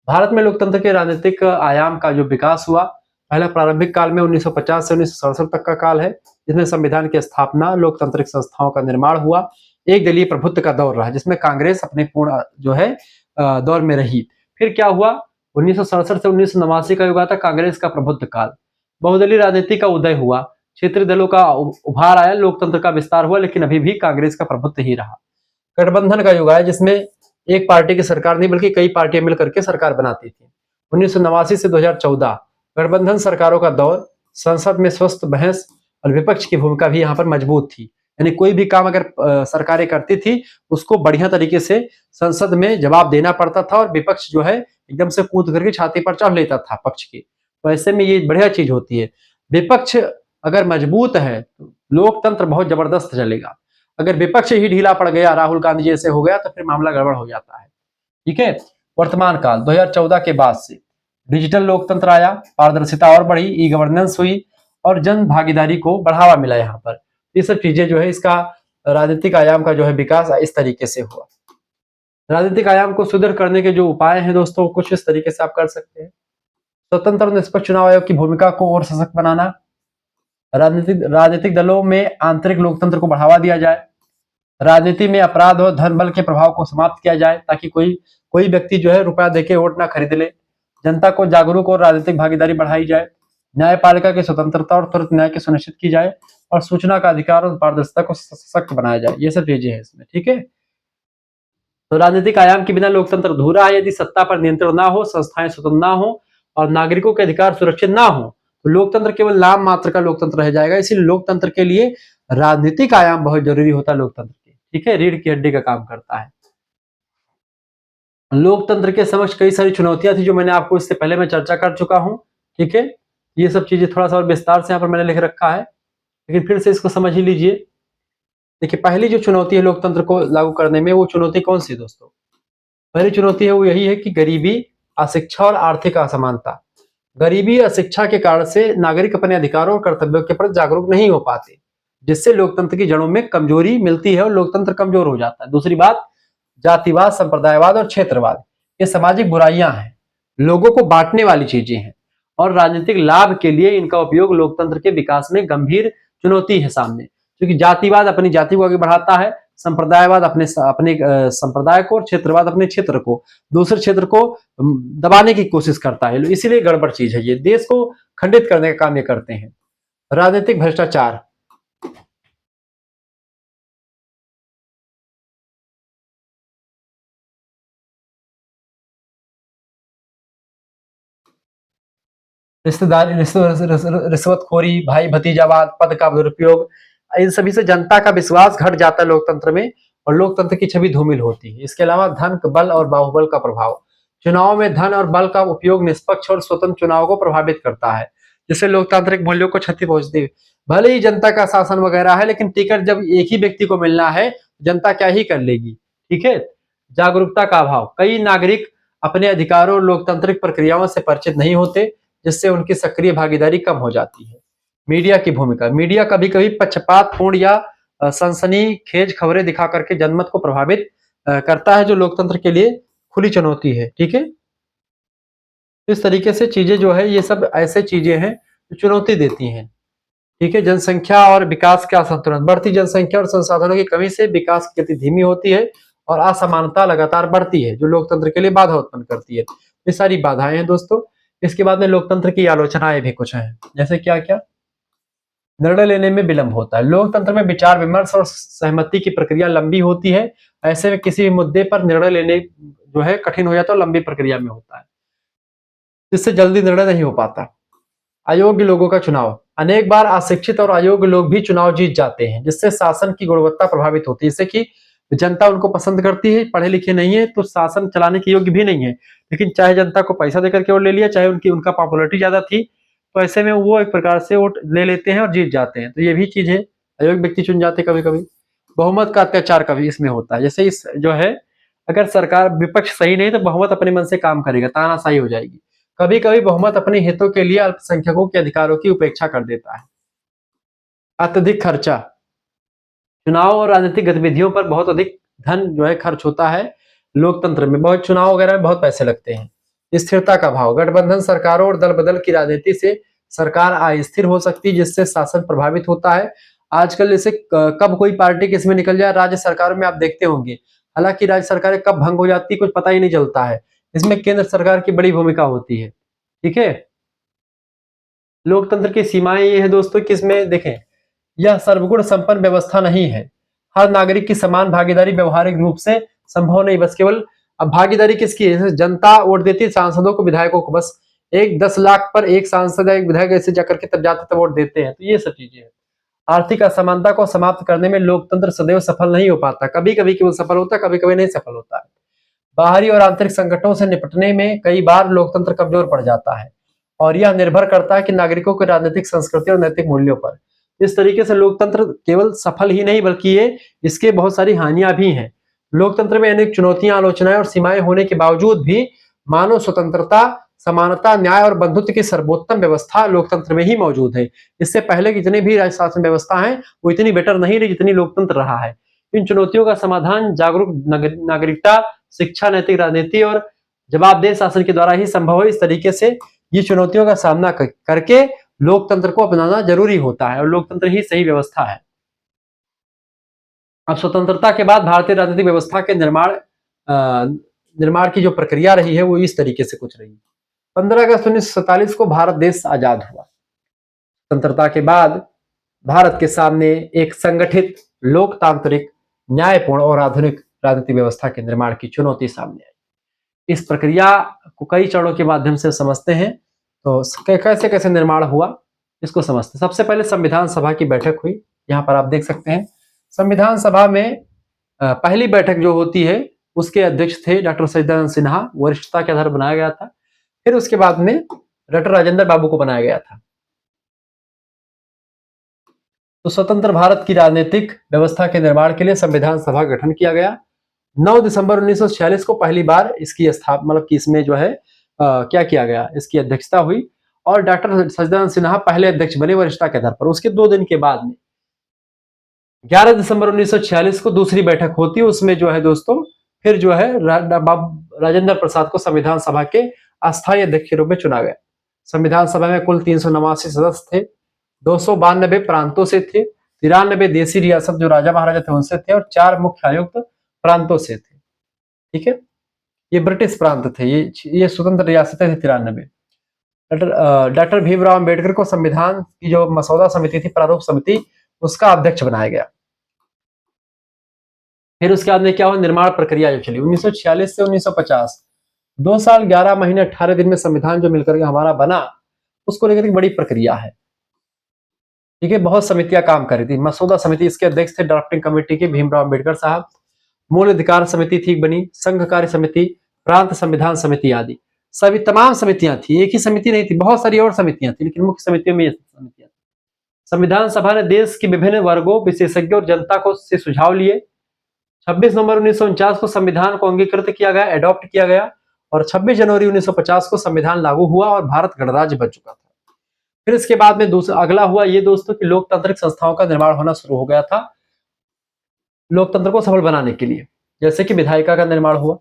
[SPEAKER 1] भारत में लोकतंत्र के राजनीतिक आयाम का जो विकास हुआ, पहला प्रारंभिक काल में 1950 से 1967 तक का काल है, जिसमें संविधान की स्थापना, लोकतांत्रिक संस्थाओं का निर्माण हुआ। एक दलीय प्रभुत्व का दौर रहा, जिसमें कांग्रेस अपने पूर्ण जो है दौर में रही। फिर क्या हुआ, 1967 से 1989 का युग आता कांग्रेस का प्रभुत्व काल। बहुदलीय राजनीति का उदय हुआ, क्षेत्रीय दलों का उभार आया, लोकतंत्र का विस्तार हुआ, लेकिन अभी भी कांग्रेस का प्रभुत्व ही रहा। गठबंधन का युग आया, जिसमें एक पार्टी की सरकार नहीं बल्कि कई पार्टियां मिलकर के सरकार बनाती थी। 1989 से 2014 गठबंधन सरकारों का दौर। संसद में स्वस्थ बहस और विपक्ष की भूमिका भी यहाँ पर मजबूत थी। यानी कोई भी काम अगर सरकारें करती थी उसको बढ़िया तरीके से संसद में जवाब देना पड़ता था और विपक्ष जो है एकदम से कूद करके छाती पर चढ़ लेता था पक्ष की। तो ऐसे में ये बढ़िया चीज होती है। विपक्ष अगर मजबूत है तो लोकतंत्र बहुत जबरदस्त चलेगा। अगर विपक्ष ही ढीला पड़ गया, राहुल गांधी जैसे हो गया, तो फिर मामला गड़बड़ हो जाता है। ठीक है। वर्तमान काल 2014 के बाद से डिजिटल लोकतंत्र आया, पारदर्शिता और बढ़ी, ई गवर्नेंस हुई और जन भागीदारी को बढ़ावा मिला। यहाँ पर ये सब चीजें जो है इसका राजनीतिक आयाम का जो है विकास इस तरीके से हुआ। राजनीतिक आयाम को सुदृढ़ करने के जो उपाय हैं दोस्तों, कुछ इस तरीके से आप कर सकते हैं। स्वतंत्र और निष्पक्ष चुनाव आयोग की भूमिका को और सशक्त बनाना। राजनीतिक दलों में आंतरिक लोकतंत्र को बढ़ावा दिया जाए। राजनीति में अपराध और धन बल के प्रभाव को समाप्त किया जाए, ताकि कोई व्यक्ति जो है रुपया देके वोट ना खरीद ले। जनता को जागरूक और राजनीतिक भागीदारी बढ़ाई जाए। न्यायपालिका की स्वतंत्रता और त्वरित न्याय की सुनिश्चित की जाए और सूचना का अधिकार और पारदर्शिता को सशक्त बनाया जाए। ये सब चीजें हैं इसमें। ठीक है। तो राजनीतिक आयाम के बिना लोकतंत्र अधूरा है। यदि सत्ता पर नियंत्रण ना हो, संस्थाएं स्वतंत्र ना हो और नागरिकों के अधिकार सुरक्षित ना हो तो लोकतंत्र केवल नाम मात्र का लोकतंत्र रह जाएगा। इसीलिए लोकतंत्र के लिए राजनीतिक आयाम बहुत जरूरी होता है लोकतंत्र के। ठीक है, रीढ़ की हड्डी का काम करता है। लोकतंत्र के समक्ष कई सारी चुनौतियां थी जो मैंने आपको इससे पहले मैं चर्चा कर चुका हूं। ठीक है, ये सब चीजें थोड़ा सा और विस्तार से यहाँ पर मैंने लिख रखा है, लेकिन फिर से इसको समझ ही लीजिए। देखिए, पहली जो चुनौती है लोकतंत्र को लागू करने में, वो चुनौती कौन सी है दोस्तों? पहली चुनौती है वो यही है कि गरीबी, अशिक्षा और आर्थिक असमानता। गरीबी और शिक्षा के कारण से नागरिक अपने अधिकारों और कर्तव्यों के प्रति जागरूक नहीं हो पाते, जिससे लोकतंत्र की जड़ों में कमजोरी मिलती है और लोकतंत्र कमजोर हो जाता है। दूसरी बात, जातिवाद, संप्रदायवाद और क्षेत्रवाद, ये सामाजिक बुराइयां हैं, लोगों को बांटने वाली चीजें हैं, और राजनीतिक लाभ के लिए इनका उपयोग लोकतंत्र के विकास में गंभीर चुनौती है सामने। क्योंकि जातिवाद अपनी जाति को आगे बढ़ाता है, संप्रदायवाद अपने अपने संप्रदाय को, और क्षेत्रवाद अपने क्षेत्र को, दूसरे क्षेत्र को दबाने की कोशिश करता है। इसीलिए गड़बड़ चीज है, ये देश को खंडित करने का काम ये करते हैं। राजनीतिक भ्रष्टाचार, रिश्तेदारी, रिश्वतखोरी, भाई भतीजावाद, पद का दुरुपयोग, इन सभी से जनता का विश्वास घट जाता है लोकतंत्र में, और लोकतंत्र की छवि धूमिल होती है। इसके अलावा धन, बल और बाहुबल का प्रभाव, चुनाव में धन और बल का उपयोग निष्पक्ष और स्वतंत्र चुनाव को प्रभावित करता है, जिससे लोकतांत्रिक मूल्यों को क्षति पहुंचती है। भले ही जनता का शासन वगैरह है, लेकिन टिकट जब एक ही व्यक्ति को मिलना है, जनता क्या ही कर लेगी। ठीक है। जागरूकता का अभाव, कई नागरिक अपने अधिकारों और लोकतांत्रिक प्रक्रियाओं से परिचित नहीं होते, जिससे उनकी सक्रिय भागीदारी कम हो जाती है। मीडिया की भूमिका, मीडिया कभी कभी पक्षपातपूर्ण या सनसनीखेज खबरें दिखा करके जनमत को प्रभावित करता है, जो लोकतंत्र के लिए खुली चुनौती है। ठीक है। इस तरीके से चीजें जो है, ये सब ऐसे चीजें हैं जो चुनौती देती हैं। ठीक है। जनसंख्या और विकास का असंतुलन, बढ़ती जनसंख्या और संसाधनों की कमी से विकास की गति धीमी होती है और असमानता लगातार बढ़ती है, जो लोकतंत्र के लिए बाधा उत्पन्न करती है। ये सारी बाधाएं हैं दोस्तों। इसके बाद में लोकतंत्र की आलोचनाएं भी कुछ हैं, जैसे क्या क्या? निर्णय लेने में विलंब होता है, लोकतंत्र में विचार विमर्श और सहमति की प्रक्रिया लंबी होती है। ऐसे में किसी भी मुद्दे पर निर्णय लेने जो है कठिन हो जाता है, लंबी प्रक्रिया में होता है, जिससे जल्दी निर्णय नहीं हो पाता। अयोग्य लोगों का चुनाव, अनेक बार अशिक्षित और अयोग्य लोग भी चुनाव जीत जाते हैं, जिससे शासन की गुणवत्ता प्रभावित होती है। इससे कि जनता उनको पसंद करती है, पढ़े लिखे नहीं है तो शासन चलाने के योग्य भी नहीं है, लेकिन चाहे जनता को पैसा देकर के वोट ले लिया, चाहे उनका पॉपुलरिटी ज्यादा थी, तो ऐसे में वो एक प्रकार से वोट ले लेते हैं और जीत जाते हैं। तो ये भी चीज है, अयोग्य व्यक्ति चुन जाते कभी कभी। बहुमत का अत्याचार कभी इसमें होता है, जैसे इस जो है, अगर सरकार विपक्ष सही नहीं तो बहुमत अपने मन से काम करेगा, तानाशाही हो जाएगी। कभी कभी बहुमत अपने हितों के लिए अल्पसंख्यकों के अधिकारों की उपेक्षा कर देता है। अत्यधिक खर्चा, चुनाव और राजनीतिक गतिविधियों पर बहुत अधिक धन जो है खर्च होता है। लोकतंत्र में बहुत चुनाव वगैरह में बहुत पैसे लगते हैं। स्थिरता का भाव, गठबंधन सरकारों और दल बदल की राजनीति से सरकार अस्थिर हो सकती है, जिससे शासन प्रभावित होता है। आजकल जैसे कब कोई पार्टी किसमें निकल जाए, राज्य सरकारों में आप देखते होंगे, हालांकि राज्य सरकारें कब भंग हो जाती है कुछ पता ही नहीं चलता है। इसमें केंद्र सरकार की बड़ी भूमिका होती है। ठीक है। लोकतंत्र की सीमाएं ये है दोस्तों कि इसमें देखें, यह सर्वगुण संपन्न व्यवस्था नहीं है। हर नागरिक की समान भागीदारी व्यवहारिक रूप से संभव नहीं, बस केवल अब भागीदारी किसकी है? जनता वोट देती है सांसदों को, विधायकों को, बस एक 10 लाख पर एक सांसद या एक विधायक ऐसे जाकर के तब जाते तब वोट देते हैं। तो ये सब चीजें हैं। आर्थिक असमानता को समाप्त करने में लोकतंत्र सदैव सफल नहीं हो पाता, कभी कभी केवल सफल होता है, कभी कभी नहीं सफल होता है। बाहरी और आंतरिक संकटों से निपटने में कई बार लोकतंत्र कमजोर पड़ जाता है, और यह निर्भर करता है कि नागरिकों की राजनीतिक संस्कृति और नैतिक मूल्यों पर। इस तरीके से लोकतंत्र केवल सफल ही नहीं बल्कि ये इसके बहुत सारी हानियां भी हैं। लोकतंत्र में अनेक चुनौतियां, आलोचनाएं और सीमाएं होने के बावजूद भी मानव स्वतंत्रता, समानता, न्याय और बंधुत्व की सर्वोत्तम व्यवस्था लोकतंत्र में ही मौजूद है। इससे पहले की जितनी भी राज्य शासन व्यवस्था है वो इतनी बेटर नहीं रही जितनी लोकतंत्र रहा है। इन चुनौतियों का समाधान जागरूक नागरिकता, शिक्षा, नैतिक राजनीति और जवाबदेह शासन के द्वारा ही संभव है। इस तरीके से ये चुनौतियों का सामना करके लोकतंत्र को अपनाना जरूरी होता है, और लोकतंत्र ही सही व्यवस्था है। अब स्वतंत्रता के बाद भारतीय राजनीतिक व्यवस्था के निर्माण की जो प्रक्रिया रही है वो इस तरीके से कुछ रही। 15 अगस्त 1947 को भारत देश आजाद हुआ। स्वतंत्रता के बाद भारत के सामने एक संगठित, लोकतांत्रिक, न्यायपूर्ण और आधुनिक राजनीतिक व्यवस्था के निर्माण की चुनौती सामने आई। इस प्रक्रिया को कई चरणों के माध्यम से समझते हैं। तो कैसे कैसे निर्माण हुआ इसको समझते हैं। सबसे पहले संविधान सभा की बैठक हुई, यहाँ पर आप देख सकते हैं। संविधान सभा में पहली बैठक जो होती है उसके अध्यक्ष थे डॉक्टर सचिदानंद सिन्हा, वरिष्ठता के आधार बनाया गया था। फिर उसके बाद में डॉक्टर राजेंद्र बाबू को बनाया गया था। तो स्वतंत्र भारत की राजनीतिक व्यवस्था के निर्माण के लिए संविधान सभा का गठन किया गया। 9 दिसंबर 1946 को पहली बार इसकी स्थापना मतलब कि इसमें जो है क्या किया गया, इसकी अध्यक्षता हुई और डॉक्टर सच्चिदानंद सिन्हा पहले अध्यक्ष बने वरिष्ठता के आधार पर। उसके 2 दिन के बाद में 11 दिसंबर 1946 को दूसरी बैठक होती है। उसमें जो है दोस्तों फिर जो है राजेंद्र प्रसाद को संविधान सभा के अस्थायी अध्यक्ष के रूप में चुना गया। संविधान सभा में कुल 389 सदस्य थे, 292 प्रांतों से थे, 93 देसी रियासत जो राजा महाराजा थे उनसे थे और 4 मुख्य आयुक्त प्रांतों से थे। ठीक है, ये ब्रिटिश प्रांत थे, ये स्वतंत्र रियासतें थी 93। डॉक्टर भीमराव अंबेडकर को संविधान की जो मसौदा समिति थी, प्रारूप समिति, उसका अध्यक्ष बनाया गया। फिर उसके बाद में क्या हुआ, निर्माण प्रक्रिया जो चली 1946 से 1950, 2 साल 11 महीने 18 दिन में संविधान जो मिलकर के हमारा बना, उसको लेकर बड़ी प्रक्रिया है। ठीक है, बहुत समितियां काम कर रही थी। मसौदा समिति, इसके अध्यक्ष थे ड्राफ्टिंग कमेटी के भीमराव अंबेडकर साहब। मूल अधिकार समिति थी बनी, संघ कार्य समिति, प्रांत संविधान समिति आदि सभी तमाम समितियां थी। एक ही समिति नहीं थी, बहुत सारी और समितियां थी, लेकिन मुख्य समितियों में ये समितियां। संविधान सभा ने देश के विभिन्न वर्गों, विशेषज्ञों और जनता को से सुझाव लिए। 26 नवंबर 1949 को संविधान को अंगीकृत किया गया, एडॉप्ट किया गया और 26 जनवरी 1950 को संविधान लागू हुआ और भारत गणराज्य बन चुका था। फिर इसके बाद में दूसरा अगला हुआ ये दोस्तों कि लोकतांत्रिक संस्थाओं का निर्माण होना शुरू हो गया था लोकतंत्र को सफल बनाने के लिए। जैसे कि विधायिका का निर्माण हुआ,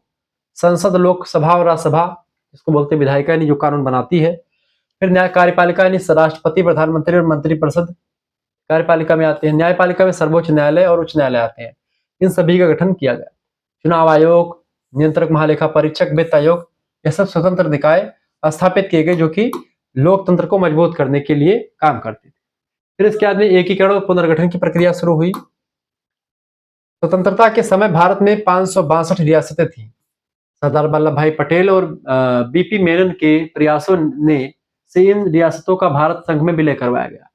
[SPEAKER 1] संसद, लोकसभा और राज्यसभा, इसको बोलते विधायिका यानी जो कानून बनाती है। फिर न्याय कार्यपालिका यानी राष्ट्रपति, प्रधानमंत्री और मंत्रिपरिषद कार्यपालिका में आते हैं। न्यायपालिका में सर्वोच्च न्यायालय और उच्च न्यायालय आते हैं। इन सभी का गठन किया गया। चुनाव आयोग, नियंत्रक महालेखा परीक्षक, वित्त आयोग, यह सब स्वतंत्र निकाय स्थापित किए गए जो कि लोकतंत्र को मजबूत करने के लिए काम करते थे। फिर इसके बाद में एकीकरण और पुनर्गठन की प्रक्रिया शुरू हुई। स्वतंत्रता के समय भारत में 562 रियासतें थी। सरदार वल्लभ भाई पटेल और बीपी मेनन के प्रयासों ने से इन रियासतों का भारत संघ में विलय करवाया गया।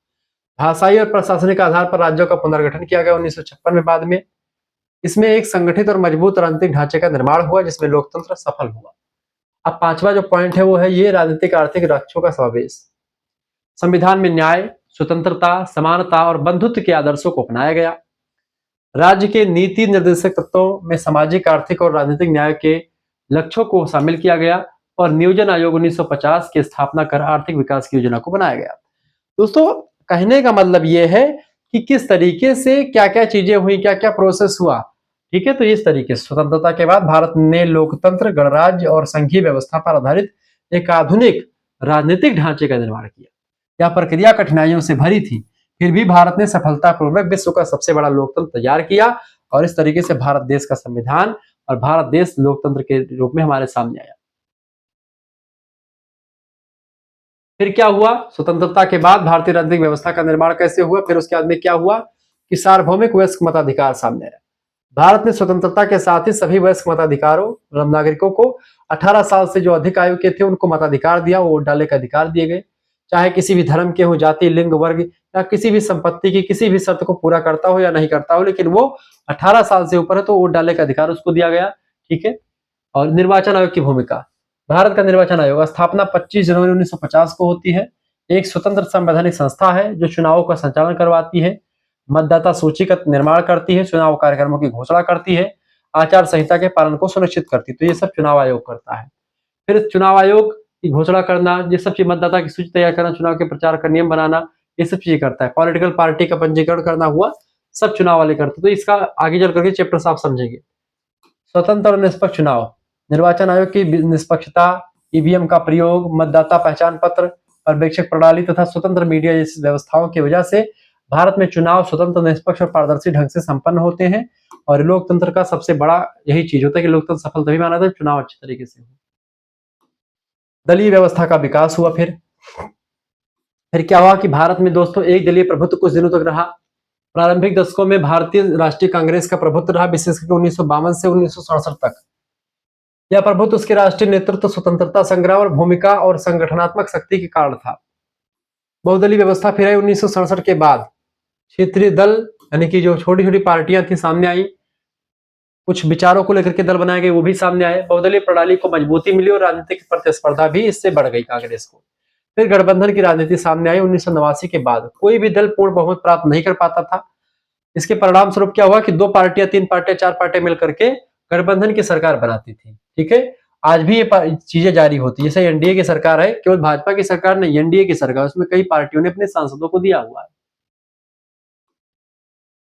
[SPEAKER 1] भाषाई और प्रशासनिक आधार पर राज्यों का पुनर्गठन किया गया 1956 में। बाद में इसमें एक संगठित और मजबूत राजनीतिक ढांचे का निर्माण हुआ जिसमें लोकतंत्र सफल हुआ। अब पांचवा जो पॉइंट है वो है ये राजनीतिक आर्थिक लक्ष्यों का समावेश। संविधान में न्याय, स्वतंत्रता, समानता और बंधुत्व के आदर्शों को अपनाया गया। राज्य के नीति निर्देशक तत्वों में सामाजिक, आर्थिक और राजनीतिक न्याय के लक्ष्यों को शामिल किया गया और नियोजन आयोग 1950 की स्थापना कर आर्थिक विकास की योजना को बनाया गया। दोस्तों कहने का मतलब यह है कि किस तरीके से क्या क्या चीजें हुई, क्या क्या प्रोसेस हुआ। ठीक है, तो इस तरीके से स्वतंत्रता के बाद भारत ने लोकतंत्र, गणराज्य और संघीय व्यवस्था पर आधारित एक आधुनिक राजनीतिक ढांचे का निर्माण किया। यह प्रक्रिया कठिनाइयों से भरी थी, फिर भी भारत ने सफलतापूर्वक विश्व का सबसे बड़ा लोकतंत्र तैयार किया और इस तरीके से भारत देश का संविधान और भारत देश लोकतंत्र के रूप में हमारे सामने आया। फिर क्या हुआ, स्वतंत्रता के बाद भारतीय राजनीतिक व्यवस्था का निर्माण कैसे हुआ। फिर उसके बाद में क्या हुआ कि सार्वभौमिक वयस्क मताधिकार सामने आया। भारत ने स्वतंत्रता के साथ ही सभी वयस्क मताधिकारों मतलब नागरिकों को 18 साल से जो अधिक आयु के थे उनको मताधिकार दिया, वोट डालने का अधिकार दिए गए। चाहे किसी भी धर्म के हो, जाति, लिंग, वर्ग या किसी भी संपत्ति की किसी भी शर्त को पूरा करता हो या नहीं करता हो, लेकिन वो 18 साल से ऊपर है तो वोट डालने का अधिकार उसको दिया गया। ठीक है, और निर्वाचन आयोग की भूमिका। भारत का निर्वाचन आयोग स्थापना 25 जनवरी 1950 को होती है। एक स्वतंत्र संवैधानिक संस्था है जो चुनावों का संचालन करवाती है, मतदाता सूची का निर्माण करती है, चुनाव कार्यक्रमों की घोषणा करती है, आचार संहिता के पालन को सुनिश्चित करती है। तो ये सब चुनाव आयोग करता है। फिर चुनाव आयोग की घोषणा करना, ये सब चीज, मतदाता की सूची तैयार करना, चुनाव के प्रचार का नियम बनाना, ये सब चीजें करता है। पॉलिटिकल पार्टी का पंजीकरण करना हुआ, सब चुनाव वाले करते। तो इसका आगे चल करके चैप्टर आप समझेंगे। स्वतंत्र और निष्पक्ष चुनाव। निर्वाचन आयोग की निष्पक्षता, ईवीएम का प्रयोग, मतदाता पहचान पत्र, पर्यवेक्षक प्रणाली तथा स्वतंत्र मीडिया जैसी व्यवस्थाओं की वजह से भारत में चुनाव स्वतंत्र, निष्पक्ष और पारदर्शी ढंग से संपन्न होते हैं। और लोकतंत्र का सबसे बड़ा यही चीज होता है कि लोकतंत्र सफल तभी माना जाता है चुनाव अच्छे तरीके से हो। दलीय व्यवस्था का विकास हुआ। फिर क्या हुआ कि भारत में दोस्तों एक दलीय प्रभुत्व कुछ दिनों तक रहा। प्रारंभिक दशकों में भारतीय राष्ट्रीय कांग्रेस का प्रभुत्व रहा, विशेषकर 1952 से 1967 तक। यह प्रभुत्व उसके राष्ट्रीय नेतृत्व, स्वतंत्रता संग्राम और भूमिका और संगठनात्मक शक्ति के कारण था। बहुदलीय व्यवस्था फिर आई 1967 के बाद। क्षेत्रीय दल यानी कि जो छोटी छोटी पार्टियां थी सामने आई, कुछ विचारों को लेकर के दल बनाए गए, वो भी सामने आए। बहुदलीय प्रणाली को मजबूती मिली और राजनीतिक प्रतिस्पर्धा भी इससे बढ़ गई कांग्रेस को। फिर गठबंधन की राजनीति सामने आई 1989 के बाद। कोई भी दल पूर्ण बहुमत प्राप्त नहीं कर पाता था। इसके परिणाम स्वरूप क्या हुआ कि 2 पार्टियां, 3 पार्टियां, 4 पार्टियां मिलकर के गठबंधन की सरकार बनाती थी। ठीक है, आज भी ये चीजें जारी होती है। जैसे एनडीए की सरकार है, केवल भाजपा की सरकार नहीं, एनडीए की सरकार, उसमें कई पार्टियों ने अपने सांसदों को दिया हुआ है।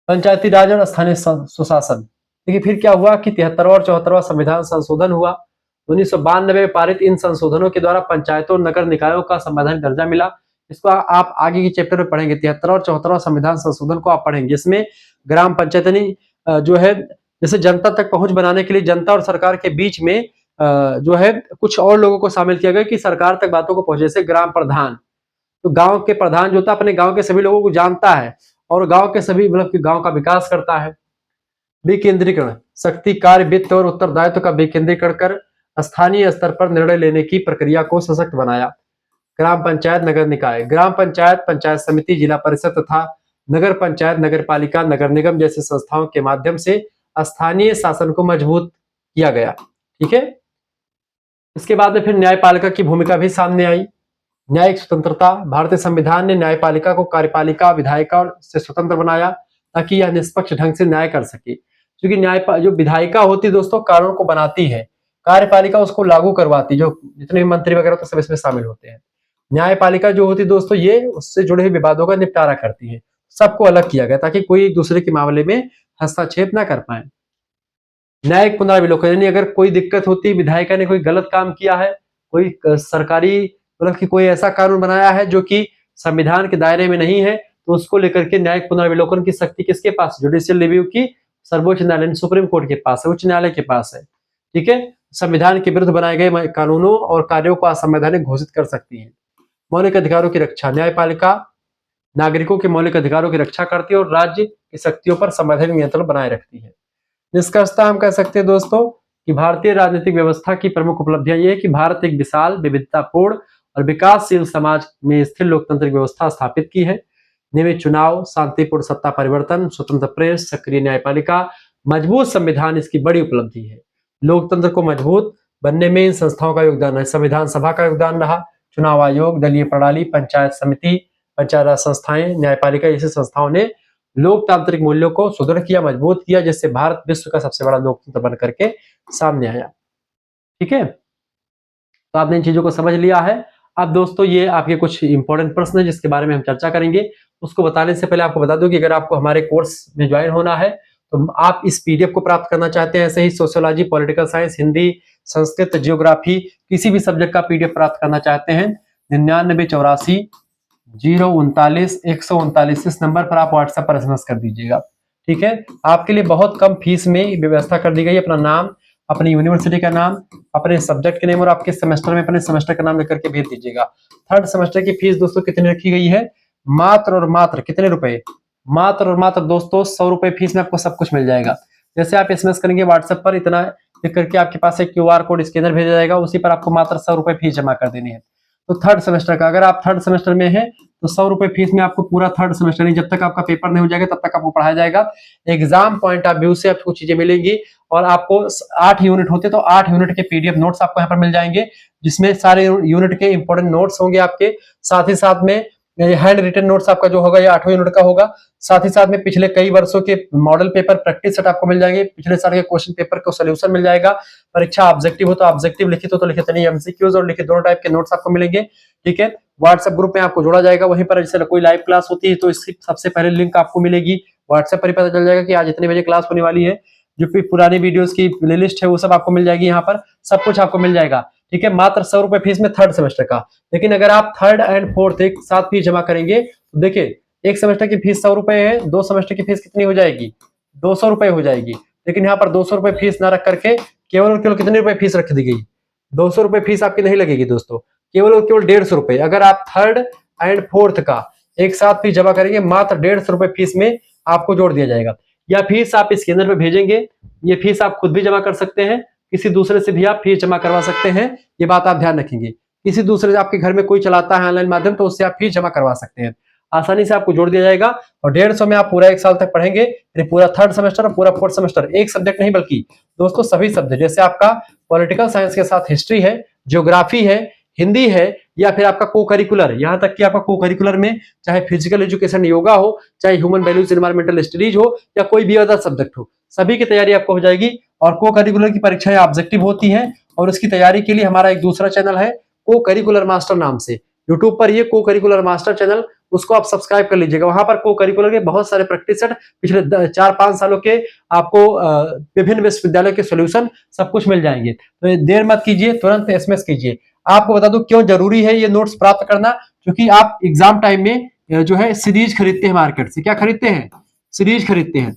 [SPEAKER 1] पंचायती राज और स्थानीय सुशासन। देखिए फिर क्या हुआ कि 73वां और 74वां संविधान संशोधन हुआ। 1992 में पारित इन संशोधनों के द्वारा पंचायतों और नगर निकायों का संवैधानिक दर्जा मिला। इसको आप आगे के चैप्टर में पढ़ेंगे। 73वां और 74वां संविधान संशोधन को आप पढ़ेंगे। इसमें ग्राम पंचायत जो है, जैसे जनता तक पहुंच बनाने के लिए जनता और सरकार के बीच में जो है कुछ और लोगों को शामिल किया गया कि सरकार तक बातों को पहुंचे। जैसे ग्राम प्रधान, तो गांव के प्रधान जो होता है अपने गांव के सभी लोगों को जानता है और गांव के सभी मतलब कि गांव का विकास करता है। विकेंद्रीकरण, शक्ति, कार्य, वित्त और उत्तरदायित्व का विकेंद्रीकरण कर स्थानीय स्तर पर निर्णय लेने की प्रक्रिया को सशक्त बनाया। ग्राम पंचायत, नगर निकाय। ग्राम पंचायत, पंचायत समिति, जिला परिषद तथा नगर पंचायत, नगर पालिका, नगर निगम जैसे संस्थाओं के माध्यम से स्थानीय शासन को मजबूत किया गया। ठीक है, इसके बाद में फिर न्यायपालिका की भूमिका भी सामने आई। न्यायिक स्वतंत्रता। भारतीय संविधान ने न्यायपालिका को कार्यपालिका, विधायिका से स्वतंत्र बनाया ताकि यह निष्पक्ष ढंग से न्याय कर सके। क्योंकि जो विधायिका होती दोस्तों कानून को बनाती है, कार्यपालिका उसको लागू करवाती, जो जितने भी मंत्री वगैरह तो सब इसमें शामिल होते हैं। न्यायपालिका जो होती दोस्तों ये उससे जुड़े हुए विवादों का निपटारा करती है। सबको अलग किया गया ताकि कोई एक दूसरे के मामले में हस्तक्षेप ना कर पाए। न्यायिक पुनरावलोकन, यानी अगर कोई दिक्कत होती, विधायिका ने कोई गलत काम किया है, कोई सरकारी मतलब कि कोई ऐसा कानून बनाया है जो कि संविधान के दायरे में नहीं है, तो उसको लेकर के न्यायिक पुनर्विलोकन की शक्ति किसके पास? जुडिशियल रिव्यू की सर्वोच्च न्यायालय सुप्रीम कोर्ट के पास है, उच्च न्यायालय के पास है। ठीक है, संविधान के विरुद्ध बनाए गए कानूनों और कार्यों को असंवैधानिक घोषित कर सकती है। मौलिक अधिकारों की रक्षा। न्यायपालिका नागरिकों के मौलिक अधिकारों की रक्षा करती है और राज्य की शक्तियों पर संवैधानिक नियंत्रण बनाए रखती है। निष्कर्षतः हम कह सकते हैं दोस्तों कि भारतीय राजनीतिक व्यवस्था की प्रमुख उपलब्धियां ये है कि भारत एक विशाल, विविधतापूर्ण और विकासशील समाज में स्थिर लोकतांत्रिक व्यवस्था स्थापित की है। नियमित चुनाव, शांतिपूर्ण सत्ता परिवर्तन, स्वतंत्र प्रेस, सक्रिय न्यायपालिका, मजबूत संविधान इसकी बड़ी उपलब्धि है। लोकतंत्र को मजबूत बनने में इन संस्थाओं का योगदान है। संविधान सभा का योगदान रहा, चुनाव आयोग, दलीय प्रणाली, पंचायत समिति, पंचायत राज संस्थाएं, न्यायपालिका जैसी संस्थाओं ने लोकतांत्रिक मूल्यों को सुदृढ़ किया, मजबूत किया, जिससे भारत विश्व का सबसे बड़ा लोकतंत्र बन करके सामने आया। ठीक है, तो आपने इन चीजों को समझ लिया है। अब दोस्तों ये आपके कुछ इंपॉर्टेंट प्रश्न है जिसके बारे में हम चर्चा करेंगे। उसको बताने से पहले आपको बता दूं कि अगर आपको हमारे कोर्स में ज्वाइन होना है तो आप इस पीडीएफ को प्राप्त करना चाहते हैं, ऐसे ही sociology, political science, Hindi, Sanskrit, geography, किसी भी सब्जेक्ट का पीडीएफ प्राप्त करना चाहते हैं, 9984 039 139 इस नंबर पर आप व्हाट्सएप पर एसएमएस कर दीजिएगा। ठीक है, आपके लिए बहुत कम फीस में व्यवस्था कर दी गई। अपना नाम, अपनी यूनिवर्सिटी का नाम, अपने सब्जेक्ट के नेम और आपके सेमेस्टर में अपने सेमेस्टर का नाम लेकर के भेज दीजिएगा। थर्ड सेमेस्टर की फीस दोस्तों कितनी रखी गई है? मात्र और मात्र कितने रुपए? मात्र और मात्र दोस्तों 100 रुपए फीस में आपको सब कुछ मिल जाएगा। जैसे आप एसएमएस करेंगे व्हाट्सएप पर, इतना लिख करके आपके पास एक क्यूआर कोड स्कैनर भेजा जाएगा, उसी पर आपको मात्र 100 रुपए फीस जमा कर देनी है। तो थर्ड सेमेस्टर का अगर आप थर्ड सेमेस्टर में है तो 100 रुपए फीस में आपको पूरा थर्ड सेमेस्टर, नहीं जब तक आपका पेपर नहीं हो जाएगा तब तक आपको पढ़ाया जाएगा। एग्जाम पॉइंट ऑफ व्यू से आपको चीजें मिलेंगी और आपको 8 यूनिट होते तो 8 यूनिट के पीडीएफ नोट्स आपको यहाँ पर मिल जाएंगे, जिसमें सारे यूनिट के इंपॉर्टेंट नोट्स होंगे आपके। साथ ही साथ में हैंड रिटन नोट्स आपका जो होगा ये 8वें यूनिट का होगा। साथ ही साथ में पिछले कई वर्षों के मॉडल पेपर प्रैक्टिस सेट आपको मिल जाएंगे, पिछले साल के क्वेश्चन पेपर को सोल्यूशन मिल जाएगा। परीक्षा ऑब्जेक्टिव हो तो ऑब्जेक्टिव, लिखित हो तो लिखित नहीं, एमसीक्यूज और लिखित दोनों टाइप के नोट्स आपको मिलेंगे। ठीक है, व्हाट्सएप ग्रुप में आपको जोड़ा जाएगा, वहीं पर जैसे कोई लाइव क्लास होती है तो इसकी सबसे पहले लिंक आपको मिलेगी, व्हाट्सएप पर ही पता चल जाएगा कि आज इतने बजे क्लास होने वाली है। जो भी पुरानी वीडियोस की प्लेलिस्ट है वो सब आपको मिल जाएगी, यहाँ पर सब कुछ आपको मिल जाएगा। ठीक है, मात्र 100 रुपए फीस में थर्ड सेमेस्टर का। लेकिन अगर आप थर्ड एंड फोर्थ एक साथ फीस जमा करेंगे तो देखिए एक सेमेस्टर की फीस 100 रुपए है, 2 सेमेस्टर की फीस कितनी हो जाएगी? 200 रुपए हो जाएगी। लेकिन यहाँ पर 200 रुपए फीस ना रख करके केवल और केवल कितने रुपए फीस रख दी गई? 200 रुपए फीस आपकी नहीं लगेगी दोस्तों, केवल और केवल 150 रुपए। अगर आप थर्ड एंड फोर्थ का एक साथ फीस जमा करेंगे मात्र 150 रुपए फीस में आपको जोड़ दिया जाएगा। या फीस आप स्कैनर पे भेजेंगे, ये फीस आप खुद भी जमा कर सकते हैं, किसी दूसरे से भी आप फीस जमा करवा सकते हैं, ये बात आप ध्यान रखेंगे। किसी दूसरे से आपके घर में कोई चलाता है ऑनलाइन माध्यम तो उससे आप फीस जमा करवा सकते हैं, आसानी से आपको जोड़ दिया जाएगा। और 150 में आप पूरा 1 साल तक पढ़ेंगे, पूरा थर्ड सेमेस्टर और पूरा फोर्थ सेमेस्टर, एक सब्जेक्ट नहीं बल्कि दोस्तों सभी सब्जेक्ट, जैसे आपका पॉलिटिकल साइंस के साथ हिस्ट्री है, ज्योग्राफी है, हिंदी है, या फिर आपका को करिकुलर, यहाँ तक कि आपका को करिकुलर में चाहे फिजिकल एजुकेशन योगा हो, चाहे ह्यूमन वैल्यूज एनवायरमेंटल स्टडीज हो, या कोई भी अदर सब्जेक्ट हो, सभी की तैयारी आपको हो जाएगी। और को करिकुलर की परीक्षाएं ऑब्जेक्टिव होती हैं, और उसकी तैयारी के लिए हमारा एक दूसरा चैनल है को करिकुलर मास्टर नाम से, यूट्यूब पर ये को करिकुलर मास्टर चैनल, उसको आप सब्सक्राइब कर लीजिएगा। वहां पर को करिकुलर के बहुत सारे प्रैक्टिस सेट पिछले 4-5 सालों के आपको विभिन्न विश्वविद्यालय के सॉल्यूशन सब कुछ मिल जाएंगे। तो देर मत कीजिए, तुरंत एसएमएस कीजिए। आपको बता दूं क्यों जरूरी है ये नोट्स प्राप्त करना, क्योंकि आप एग्जाम टाइम में जो है सीरीज खरीदते हैं मार्केट से। क्या खरीदते हैं? सीरीज खरीदते हैं।